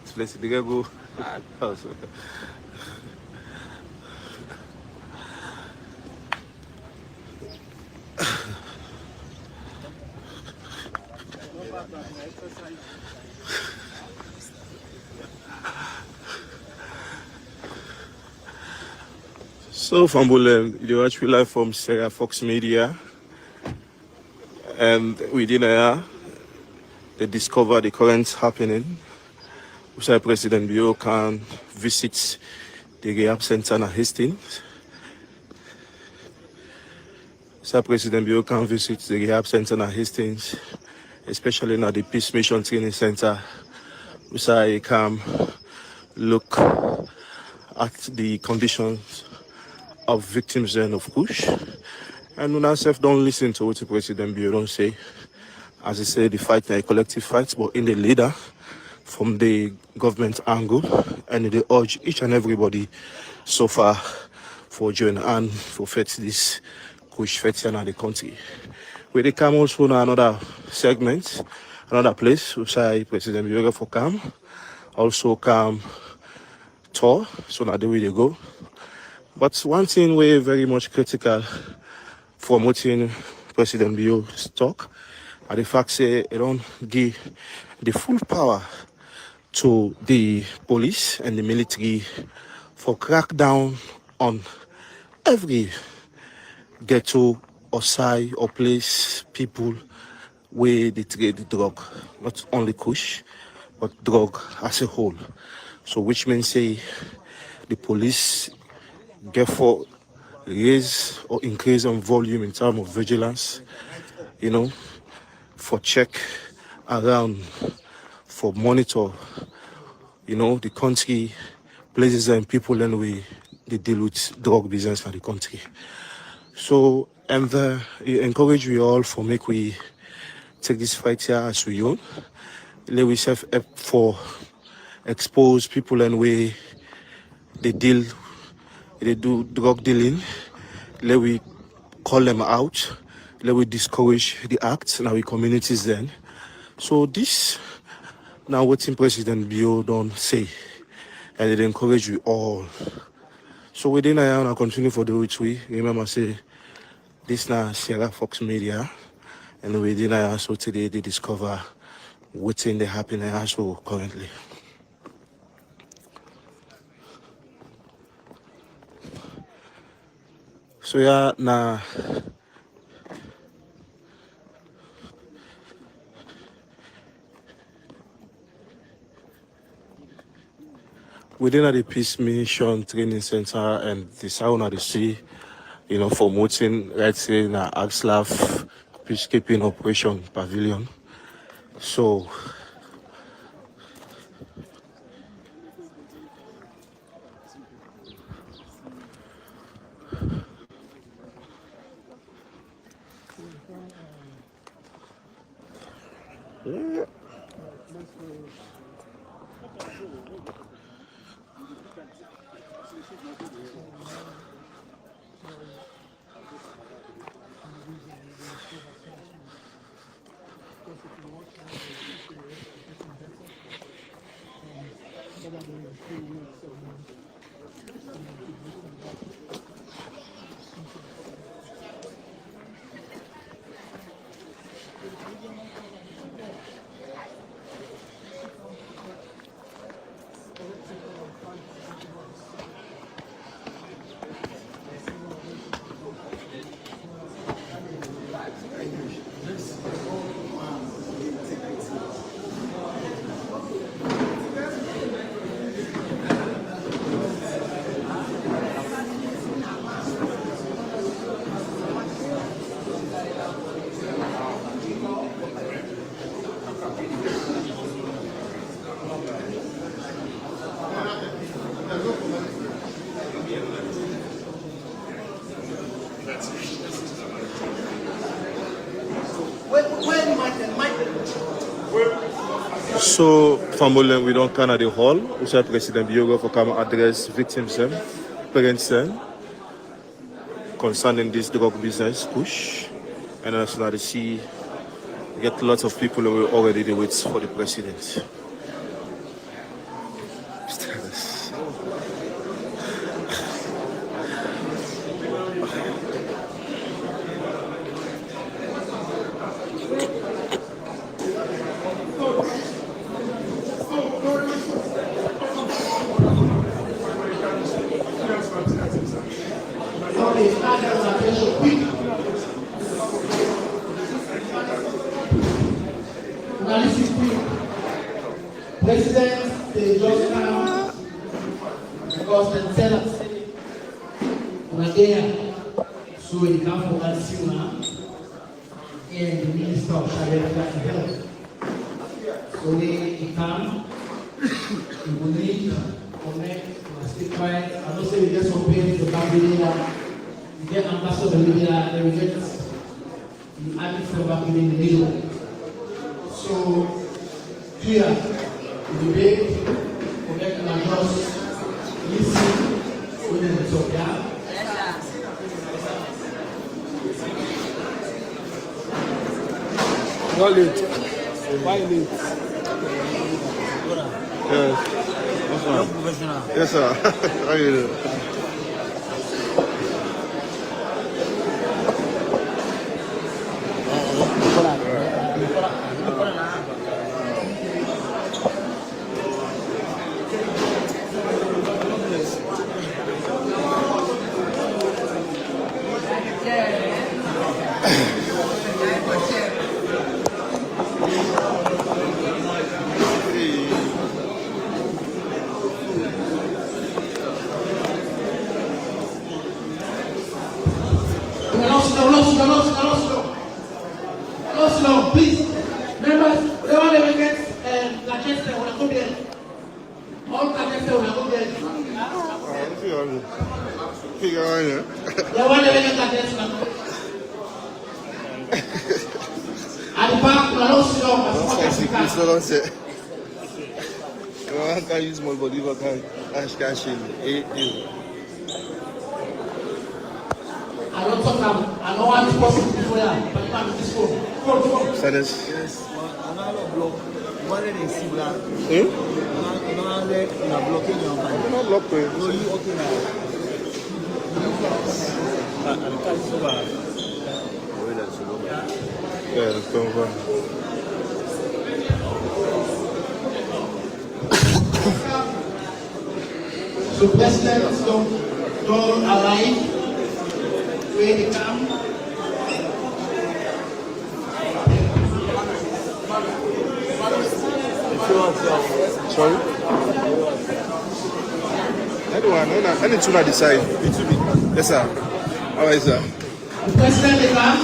This place is go. So from Bulem, you watch live from Sarah Fox Media. And within a year, they discover the current happening. Usai President Bio can visit the rehab center in Hastings. Usai President Bio can visit the rehab center in Hastings, especially now the Peace Mission Training Center. Usai can look at the conditions of victims and of kush. And when I self don't listen to what the President Bio don't say. As I say, the fight is a collective fight, but in the leader from the government angle, and they urge each and everybody so far for join and for fight this kush fight in the country. We they come also in another segment, another place, which I President Bio for come, also come tour, so now the way they go. But one thing we're very much critical for promoting President Bio's talk, and the fact say they don't give the full power to the police and the military for crack down on every ghetto or side or place people where they trade the drug, not only kush, but drug as a whole. So which means say the police therefore raise or increase on volume in terms of vigilance, for check around, for monitor, the country, places and people and we they deal with drug business in the country. So and encourage we all for make we take this fight here as we own. Let we self for expose people and we they do drug dealing. Let we call them out. Let we discourage the acts in our communities then. So this now what President Bio don't say, and it encourage we all. So within I want to continue for the which we remember say this now Sierra Fox Media, and within I also today they discover what's in the happening also currently. So yeah, now within the Peace Mission Training Center and the Sound of the Sea, for promoting right say in Agslav peacekeeping operation pavilion. So So, family, we don't come at the hall. We say President Biogo for come address victims, parents, concerning this drug business push. And as now they see, get lots of people who already wait for the president. they just come because they tell us we're there, so we come for that sooner, and the Minister of Sharia Health. So we come, we will need to connect, we stay quiet. I don't say we get some pain to come here, we get ambassador here, then we get the army from back in the middle. So here, the debate, connect and just listen when they talk, yeah? Not late. Why late? Yes. Yes, sir. How you doing? No, please. Members, they want to get Manchester when I come there. All Manchester when I come there. Figure out here. They want to get Manchester. At the back, we are not sure. I can't use my body, but I can't. I don't talk now. I don't want this person before you, but you have this phone. Phone. Yes, another block. One in Sibla. Another blocking your mind. I'm not blocked. No, you okay now? Yeah, let's go over. So presidents don't arrive. Where they come. Sorry? I need to decide. Yes, sir. All right, sir. The president they come.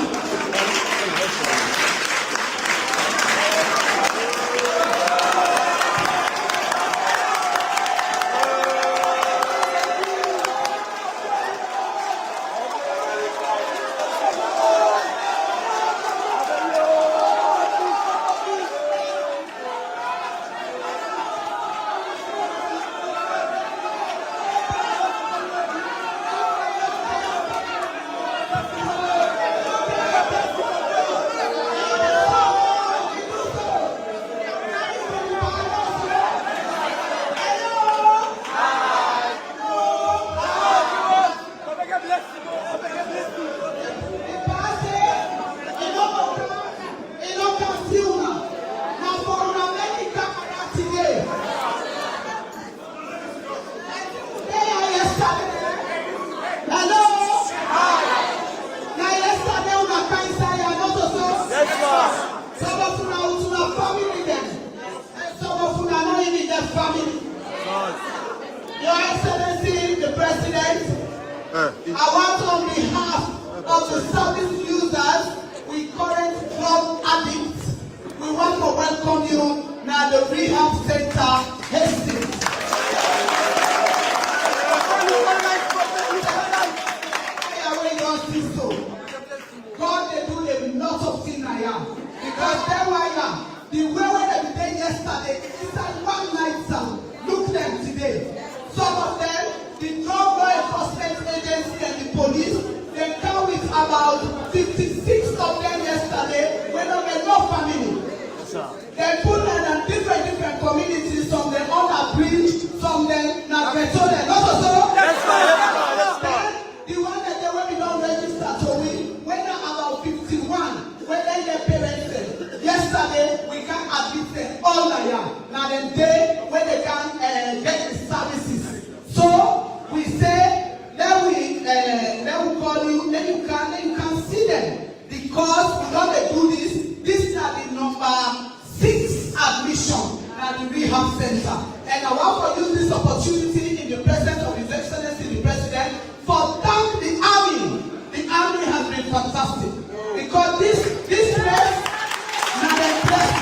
Your Excellency, the President, I want on behalf of the service users, we current drug addicts, we want to welcome you now the Rehab Centre Hastings. God, they do a lot of things I am. Because they were the way when they did yesterday, inside one night sound. Look them today. Some of them, the drug law enforcement agency and the police, they come with about 56 of them yesterday when they were no family. They put them in different communities, some them on a bridge, some them not better than not also. The one that they when we don't register, so we went about 51 when they get parents. Yesterday we can admit them all now the day when they can get the services. So we say let we call you, then you can see them because we don't do this. This is the number 6 And I want to use this opportunity in the presence of His Excellency the President for thank the Army. The Army has been fantastic because this place now the place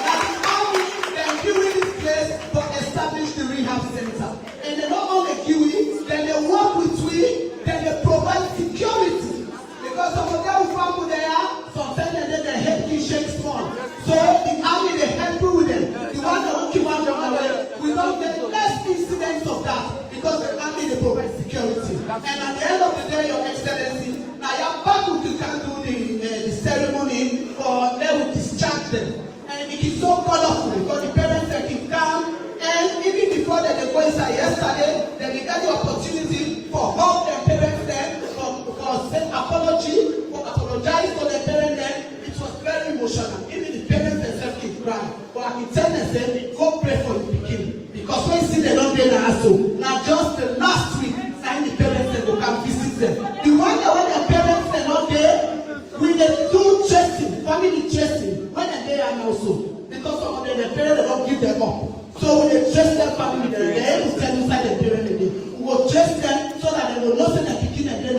now the Army they give this place to establish the rehab center, and they not only give it, then they work with we, then they provide security because some of them who come there sometimes they help you shake small. So the Army they help you with them. The one that will keep on away, we don't get less incidents of that because the Army they provide security. And at the end of the day, Your Excellency, now your faculty can do the ceremony or they will discharge them. And it is so colorful because the parents they can come, and even before they go inside yesterday, they get the opportunity for all their parents there for saying apology, for apologize for their parents there. It was very emotional. Even the parents themselves keep crying. But I can tell them, go pray for the beginning. Because when you see they don't get the hassle, now just the last week, and the parents they go come visit them. The one that when their parents are not there, we dey do tracing, family tracing, when they are also. Because some of them, the parents they don't give them up. So we dey trace their family, they will tell inside the parents again. We will trace them so that they will know that the beginning and then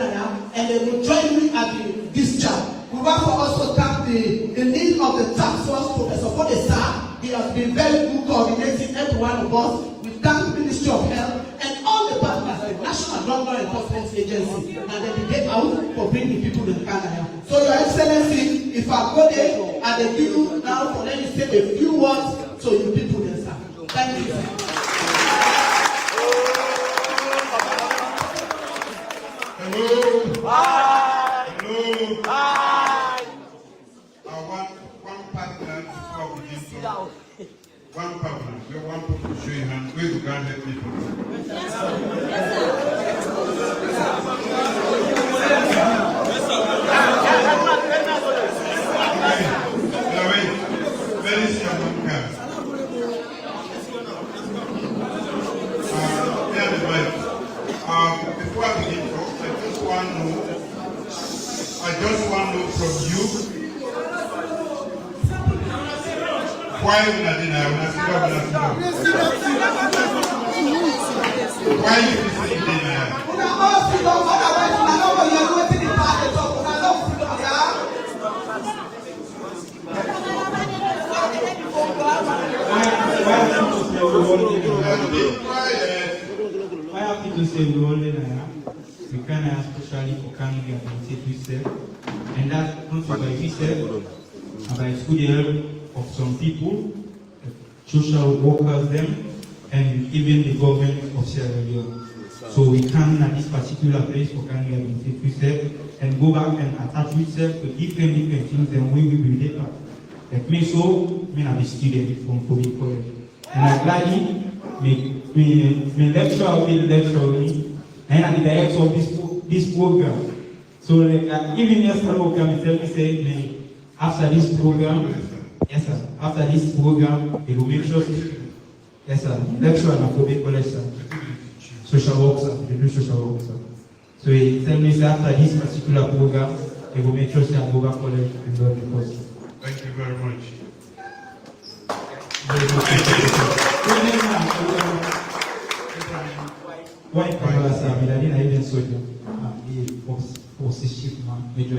and they will join me at the discharge. We want to also thank the need of the task force, Professor Podesa. He has been very good coordinating every one of us. We thank the Ministry of Health and all the partners, the National Drug Law Enforcement Agency, and they get out for bringing people to Canada. So, Your Excellency, if I go there, I will give you now for let me say a few words so you people can start. Thank you. Hello. Hi. Hello. Hi. I want one partner before we begin to talk. One partner. We want people to show your hand. Where you can help people. Yes, sir. Very strong card. Before I begin talk, I just want to know from you why you not in why you visit dinner? I have to say we all we can especially for coming here and say yourself, and that's not by yourself, by the help of some people, social workers them, and even the government of Sierra Leone. So we come at this particular place for coming here and say yourself, and go back and attach yourself to different things, and we will be there. Like me, so me I'm a student from Kobe College, and I gladly me lecturer will lecture me, and I'm the director of this program. So like, even yesterday program tell me say after this program, yes sir, after this program they will make sure yes sir, lecturer at Kobe College sir, social work sir, they do social work sir. So he tell me say after this particular program they will make sure say I go back college and do the course. Thank you very much. Why Kabbalah sir, I didn't even saw you. Was the ship man, major.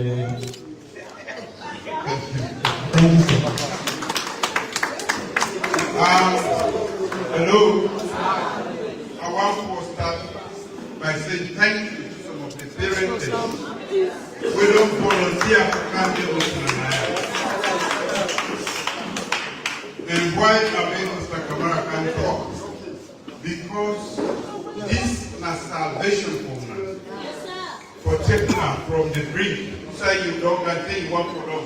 Thank you sir. Hello. I want to start by saying thank you to some of the parents who don't volunteer to come here with Naya. And why I made Mr. Kamara can talk? Because this is a salvation for us. For taking her from the brink. Say you don't think you want for them.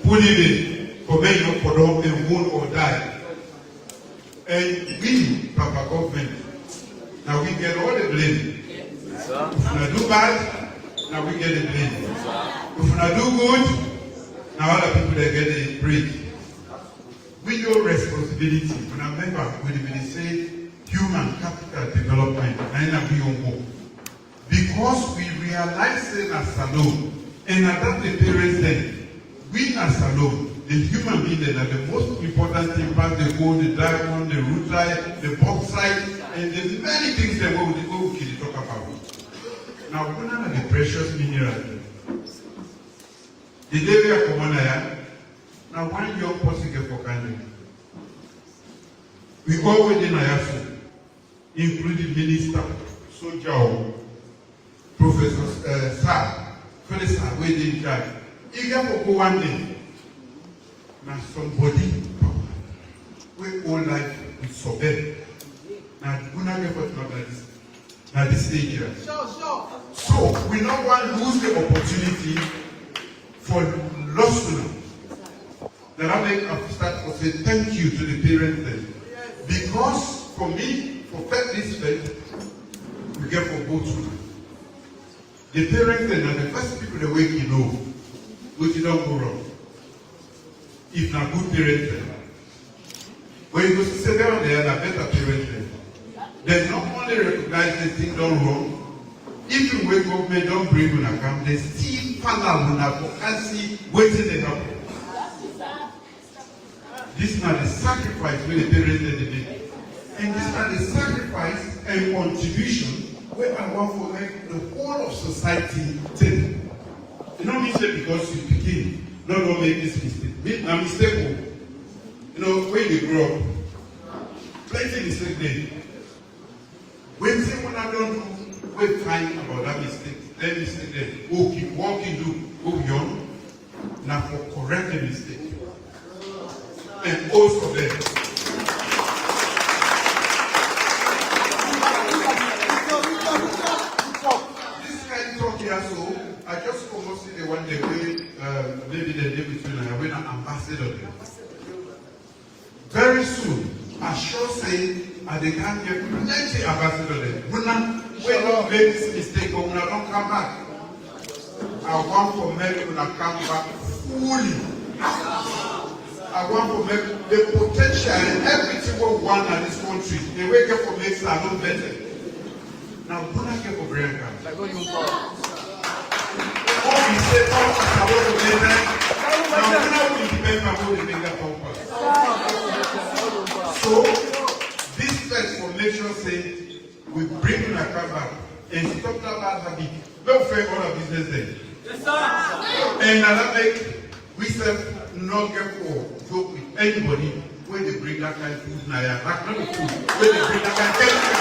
Put it in for men not for them and wound or die. And we, Papa government, now we get all the blame. If we do bad, now we get the blame. If we do good, now other people they get the praise. With your responsibility, when I remember when they say human capital development, because we realize that as alone, and at that the parents said, we as alone, the human being that the most important thing about the gold, the diamond, the rutile, the bauxite, and the many things that we will talk about. Now, one of the precious minerals. The day we are Komon-Tok, now one young person get for country. We go within Ayafu, including Minister, Soldier, Professor Sir, Felix Sir, waiting in charge. He get for go one day. Now somebody, we all life is so bad. Now, we not get for not like this. Now this stage here. So we don't want to lose the opportunity for lost students. Then I make a start to say thank you to the parents then. Because for me, for this faith, we get for both children. The parents then are the first people that wake you know, which you don't go wrong. If not good parents then. When you go to say they are better parents then. They not only recognize the thing done wrong, if you wake up, they don't bring on account, they still panel on advocacy, waiting to happen. This is not the sacrifice when the parents did it. And this is not the sacrifice and contribution where I want to make the whole of society take. You know, me say because you begin, don't make this mistake. A mistake, you know, when you grow up, plenty mistake there. When someone I don't do, we find about that mistake there, who keep walking, do, who young, now for correct the mistake. And also there. This kind of talk here, so I just almost see the one day maybe the day between I went an ambassador there. Very soon, I sure say they can't get plenty ambassador there. When don't make this mistake, when I don't come back, I want for men when I come back fully. I want to make the potential and everything we want in this country. The way get for makes are not better. Now, when I get for brain cancer, what we say, now when I will depend on how we make that purpose. So, this first formation says we bring in a cover and stop that bad habit. Don't fail all our business there. Yes, sir. And another make we say not get for joke with anybody when they bring that kind of food now. Not the food. When they bring that kind of chemical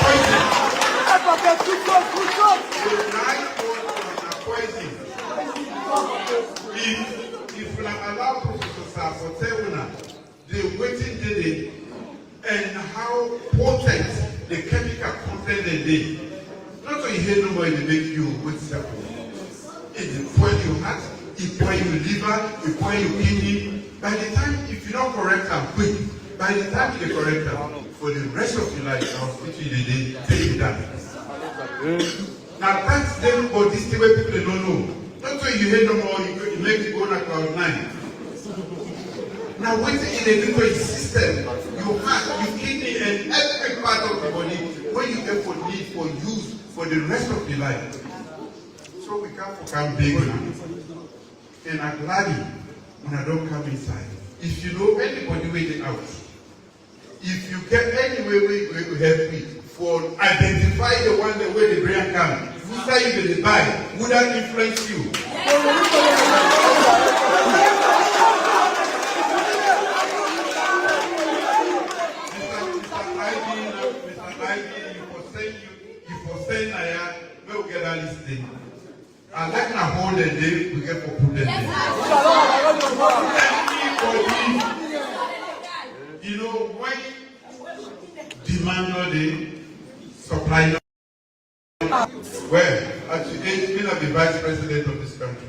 poison. Poison. If we allow Professor Sir for Tewuna, the waiting day and how potent the chemical content they did. Not so you hear nobody they make you with simple. It's when you heart, it's when you liver, it's when you kidney. By the time, if you don't correct them quick, by the time you correct them, for the rest of your life, I'll speak to you the day, take it down. Now that's them, but this is where people don't know. Not so you hear no more, you make it go on at cloud 9. Now waiting in the different system, your heart, your kidney, and every part of the body, when you get for need, for use, for the rest of your life. So we can't become big now. And I'm glad when I don't come inside. If you know anybody waiting out, if you get any way we help me, for identify the one the way the brain come, who say you will buy, would that influence you? I like to hold a day, we get for put them there. Everybody, you know, when demand no day, supply no. Well, actually, it's been the vice president of this country.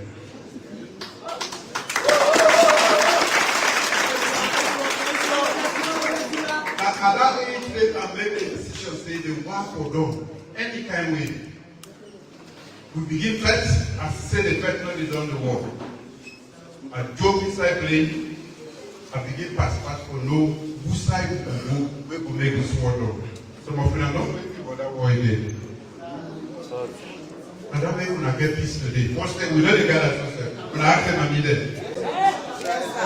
At that age, they can make a decision, say they want for them, any kind of way. We begin first, as say the first not is on the wall. I jump inside plane, I begin pass for no who side we can go, we can make this world up. Some of you are not waiting for that war again. And that way when I get peace today. First thing, we know the guy that's upset. When I ask them, I need them.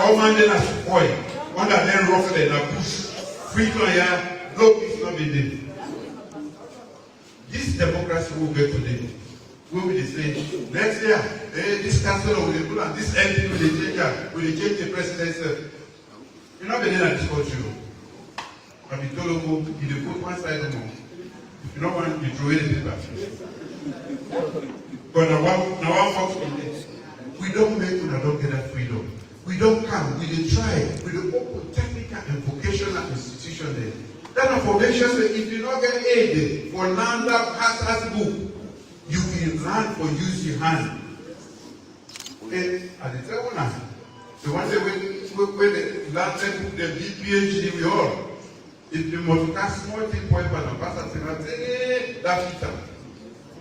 All man then as boy, one that then rough in a bush, free to a no peace not be there. This democracy will get today. We will say next year, this council will do and this MP will change the presidency. You're not getting at this country. But we told you, you put one side on. If you don't want, you throw away the paper. But now we don't make, we don't get that freedom. We don't come, we don't try, we don't open technical and vocational institution there. That information says if you don't get aid for land that has book, you will learn for use your hand. And at the table now, the one that when the land book, the PhD, we all. If you multitask small thing point by the person, that filter,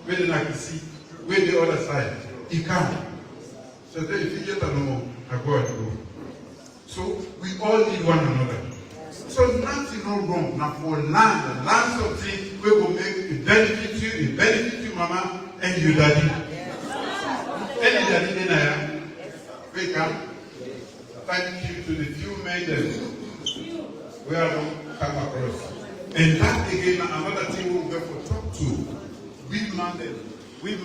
where the like see, where the other side, he can't. So then if you get a normal, I go and go. So we all need one another. So nothing no wrong. Now for land something we will make it benefit you, mama, and you daddy. And daddy then we come. Thank you to the few maidens we are come across. And that again another thing we'll go for talk to. We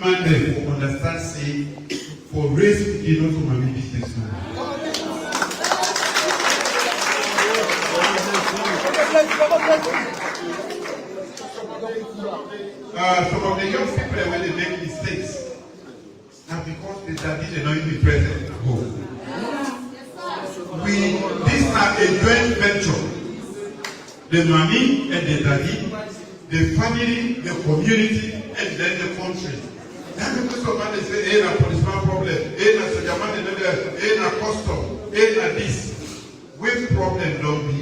mandate for understand say for race you know to my business man. Some of the young people when they make mistakes, now because the daddy they not even present at home. This is a joint venture. The mommy and the daddy, the family, the community, and then the country. Then because somebody say, hey, na policeman problem, hey, na sojaman, hey, na custom, hey, na this. When problem don't be,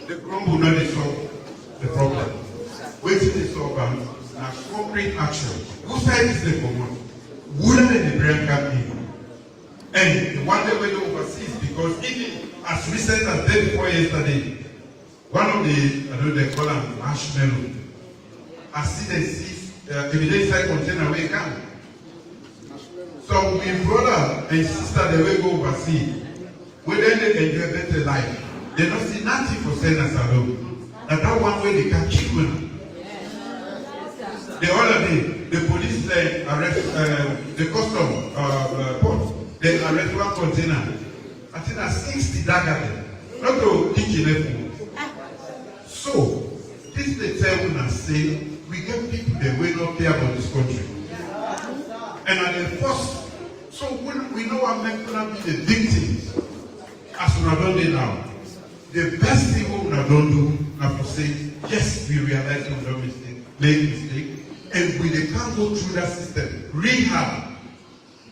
the crumble not solve the problem. Waiting to solve na concrete action. Whose side is the common? Wouldn't the brain come in? And the one that went overseas, because even as recent as day before yesterday, one of the, I know they call them marshmallow, I see they see evidence container where it come. So my brother and sister, they will go overseas. When they enjoy better life, they don't see nothing for senders alone. That one way they can kill them. The other day, the police arrest the custom port. They arrest one container. I think that's 60 dagger. Not to teach them. So, this they tell and say, we get people that will not care about this country. And at the first, so when we know what men gonna be the victims, as we are done it now, the best thing we don't do now to say, yes, we realize we don't make mistake, and we they can't go through that system. Rehab.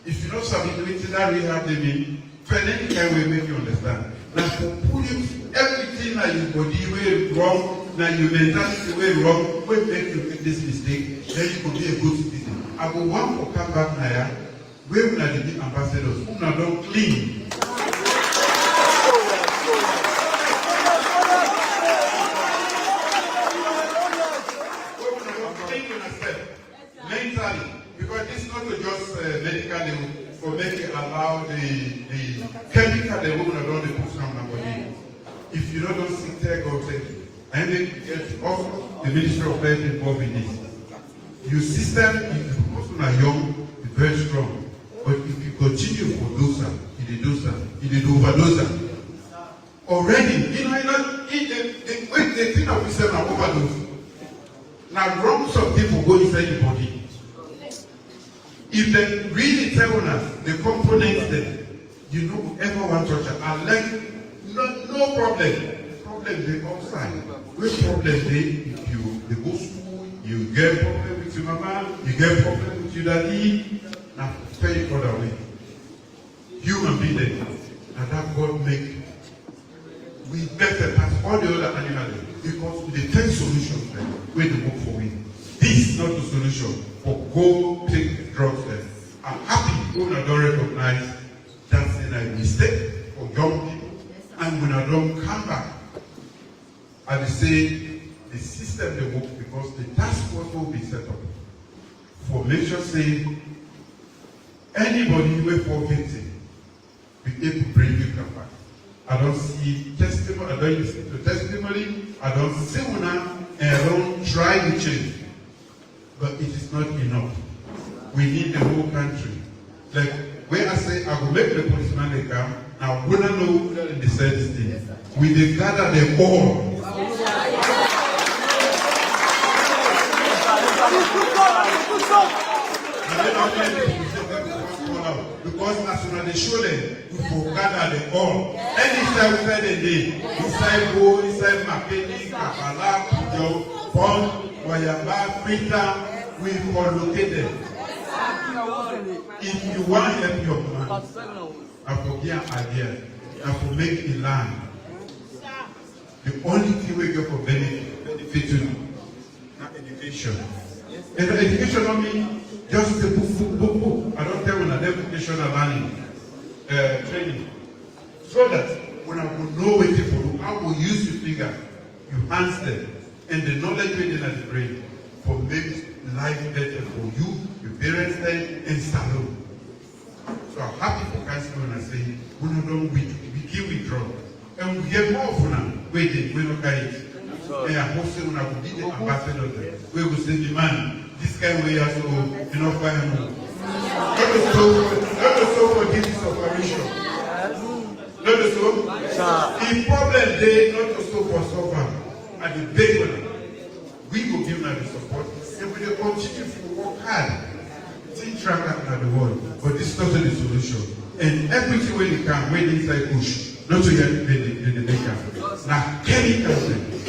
If you know something doing that rehab, they mean, for any kind way make you understand. Now for pulling everything that your body way wrong, now your mentality way wrong, when make you make this mistake, then you could be a good citizen. I will want to come back now, where will I be ambassadors, who now don't clean. Mentally, because this is not just medical for making allow the chemical the woman around the put on the body. If you don't seek care, God take you. And then get also the Ministry of Health involved in this. Your system, if the person are young, is very strong. But if you continue for dosa, overdose, already, the thing of we say now overdose. Now wrong some people go inside the body. If they really tell us the components there, you know whoever want to touch and like no problem. Problem they outside. Which problem they if you go school, you get problem with your mama, you get problem with your daddy, now pay it other way. Human being there. And that God make we better pass all the other animals because the 10 solutions there where they work for me. This is not the solution for go take drugs there. I'm happy when I don't recognize that's a mistake for young people. And when I don't come back, I will say the system they work because the task force will be set up for make sure say anybody who fall victim, able to bring you back. I don't see testimony, I don't listen to testimony, I don't see one, and I don't try to change. But it is not enough. We need the whole country. Like when I say I will make the policeman they come, now we don't know that in the same thing. We dey gather them all. Because as soon as they show them, we will gather them all. Anytime they did, inside Go, inside Makeni, Kapala, Pujo, Pond, Wayaba, Freetown, we will locate them. If you want to help your man, I forget an idea, I will make a land. The only thing we get for benefit to education. And the education don't mean just the book. I don't tell when I have educational learning, training. So that when I will know what people do, I will use your finger, your hands there, and the knowledge within the brain for make life better for you, your parents there, and salon. So I'm happy for council when I say, we keep withdraw. And we get more for now. Waiting, we don't carry it. And I hope so when I will be the ambassador there. We will say, the man, this kind of way has to, you know, fire more. Not so for this operation. Not so. The problem they not so for suffer. At the big one, we will give them the support. And we will continue to work hard. Think track at the world. But this is not the solution. And everything when they come, when inside push. Not to get the maker. Now, chemicals,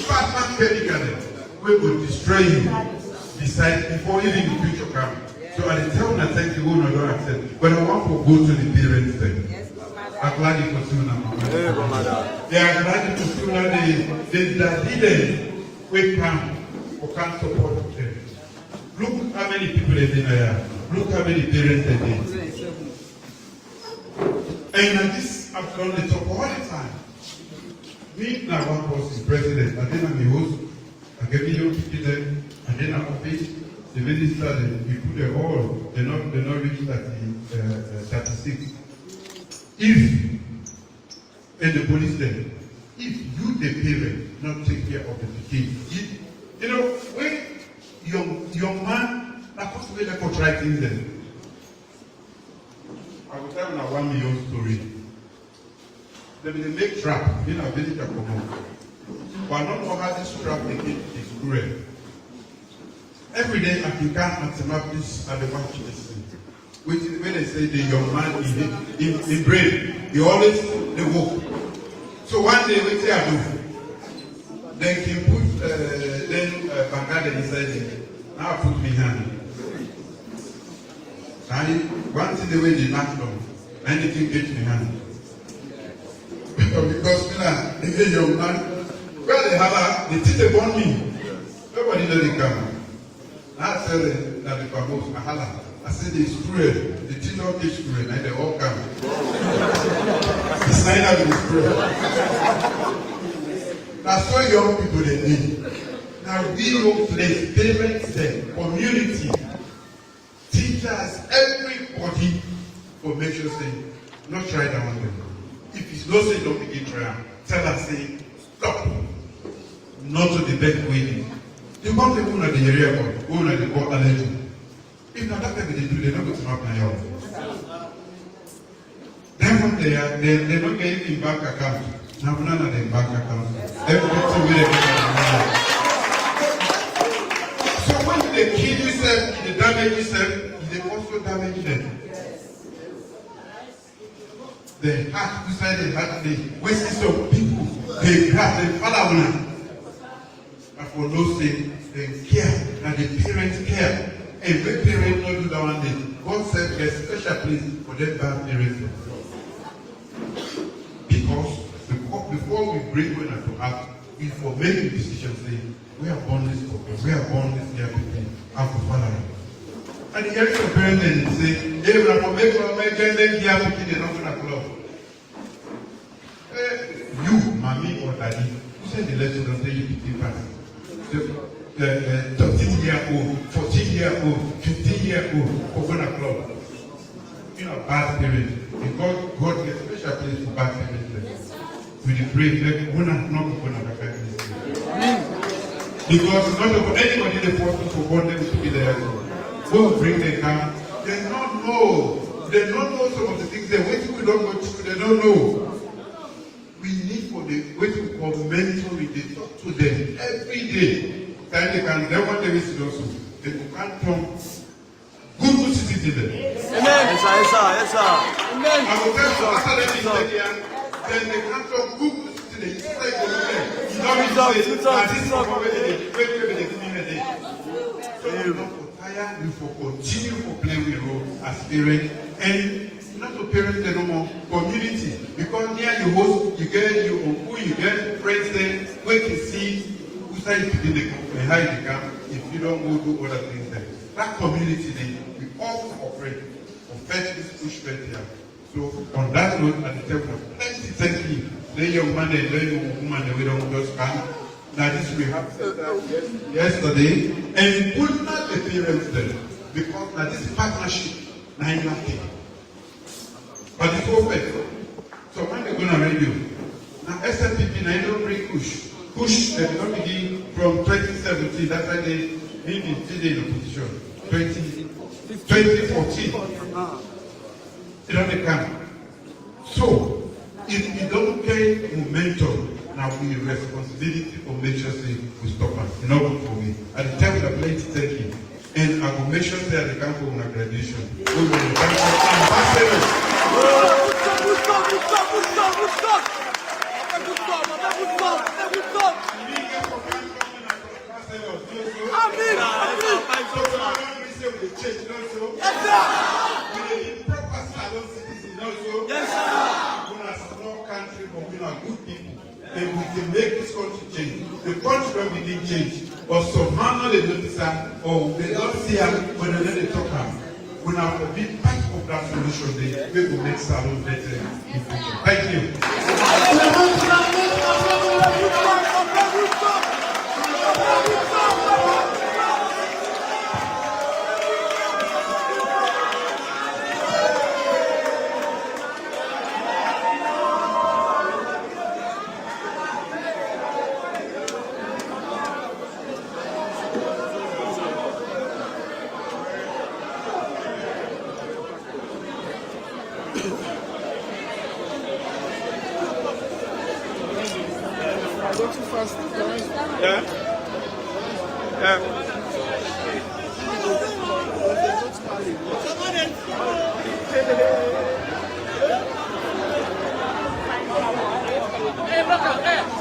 bad chemicals, we will destroy you. Decide before even the future comes. So at the time I thank you, we will not accept. But I want to go to the parents then. I'm glad you continue now. They are glad you continue now. The leaders will come or can't support them. Look how many people they did there. Look how many parents they did. And this I've done the talk all the time. Me now one was the president, and then I'm the host. I gave you them, and then I'm office. The minister, we put them all. They're not reached 36. If and the police then, if you the parent not take care of the kids, you know when young man that supposed to be like for try things then. I will tell you now 1 million story. They make trap in a village of Komon-Tok. But I don't know how this trap they get is cruel. Every day I can count mathematics at the watch this thing. Which is when they say the young man in brain, he always they walk. So one day what they do? They can put Bangada inside it. Now I put me hand. And one thing the way they knock down, anything get me hand. Because the young man, where they have they think they want me. Nobody know they come. I tell them that the promote Mahala. I said they screw it. The team all get screw it, and they all come. The sign out is screw. That's what young people they need. Now we don't place parents there, community, teachers, everybody for make sure say, not try that one way. If it's not say don't begin try, tell us say stop. Not to the best way. The one people in the area who are the court allergy. If not that they do, they don't go to map now. Then when they don't get it in bank account. Now none of them bank account. Everything will get. So when they kill yourself, they damage yourself, they also damage them. The heart inside the heart, the wastes of people, they grab the father one. And for those things, they care, and the parents care. Every parent not do that one day. God said a special place for them bad parents. Because before we bring women to act, we for making decisions saying, we are born this couple, we are born this young people, and for father. And the area of parents then say, hey, we are going to make them young people, they're not going to club. You, mommy or daddy, who said the lesson don't say you 15 pass? 13-year-old, 14-year-old, 15-year-old, open a club. You know, bad parents. Because God gets special place for bad parents. We pray that we're not going to affect this. Because not about anybody they force for God them to be there. Who will bring them down? They don't know. They don't know some of the things they wait we don't go through. They don't know. We need for the waiting for mentoring. They talk to them every day. Then they can then what they visit also. They can turn good citizens. Amen. Yes, sir. Yes, sir. Amen. I will tell you after they then they can turn good citizens. You don't need to say this is what they so you not for tire, you for continue for playing with role as parents and not to parents no more community because near you host you get your uncle, you get friends there where you see who start to be the how you come if you don't go do other things there. That community then we all cooperate to fetch this push here. So on that note at the table of plenty thank you. The young man and the young woman we don't just come. Now this we have yesterday and put not the parents there because now this partnership now you have to. But it's open. So when they're going to radio, now SNPP now don't bring kush. Kush they don't begin from 2017. That's why they need in the opposition. 2014. They don't come. So if you don't get momentum, now we have responsibility for make sure we stop us. You know what for me. At the time of plenty thank you. And I will make sure that they come for my graduation. We will come for ambassadors. And we can make this country change. The country don't begin change. But somehow they notice that, or they don't see her when they talk about. When I will be part of that solution, we will make salon better. Thank you. Yeah. Yeah. Hey,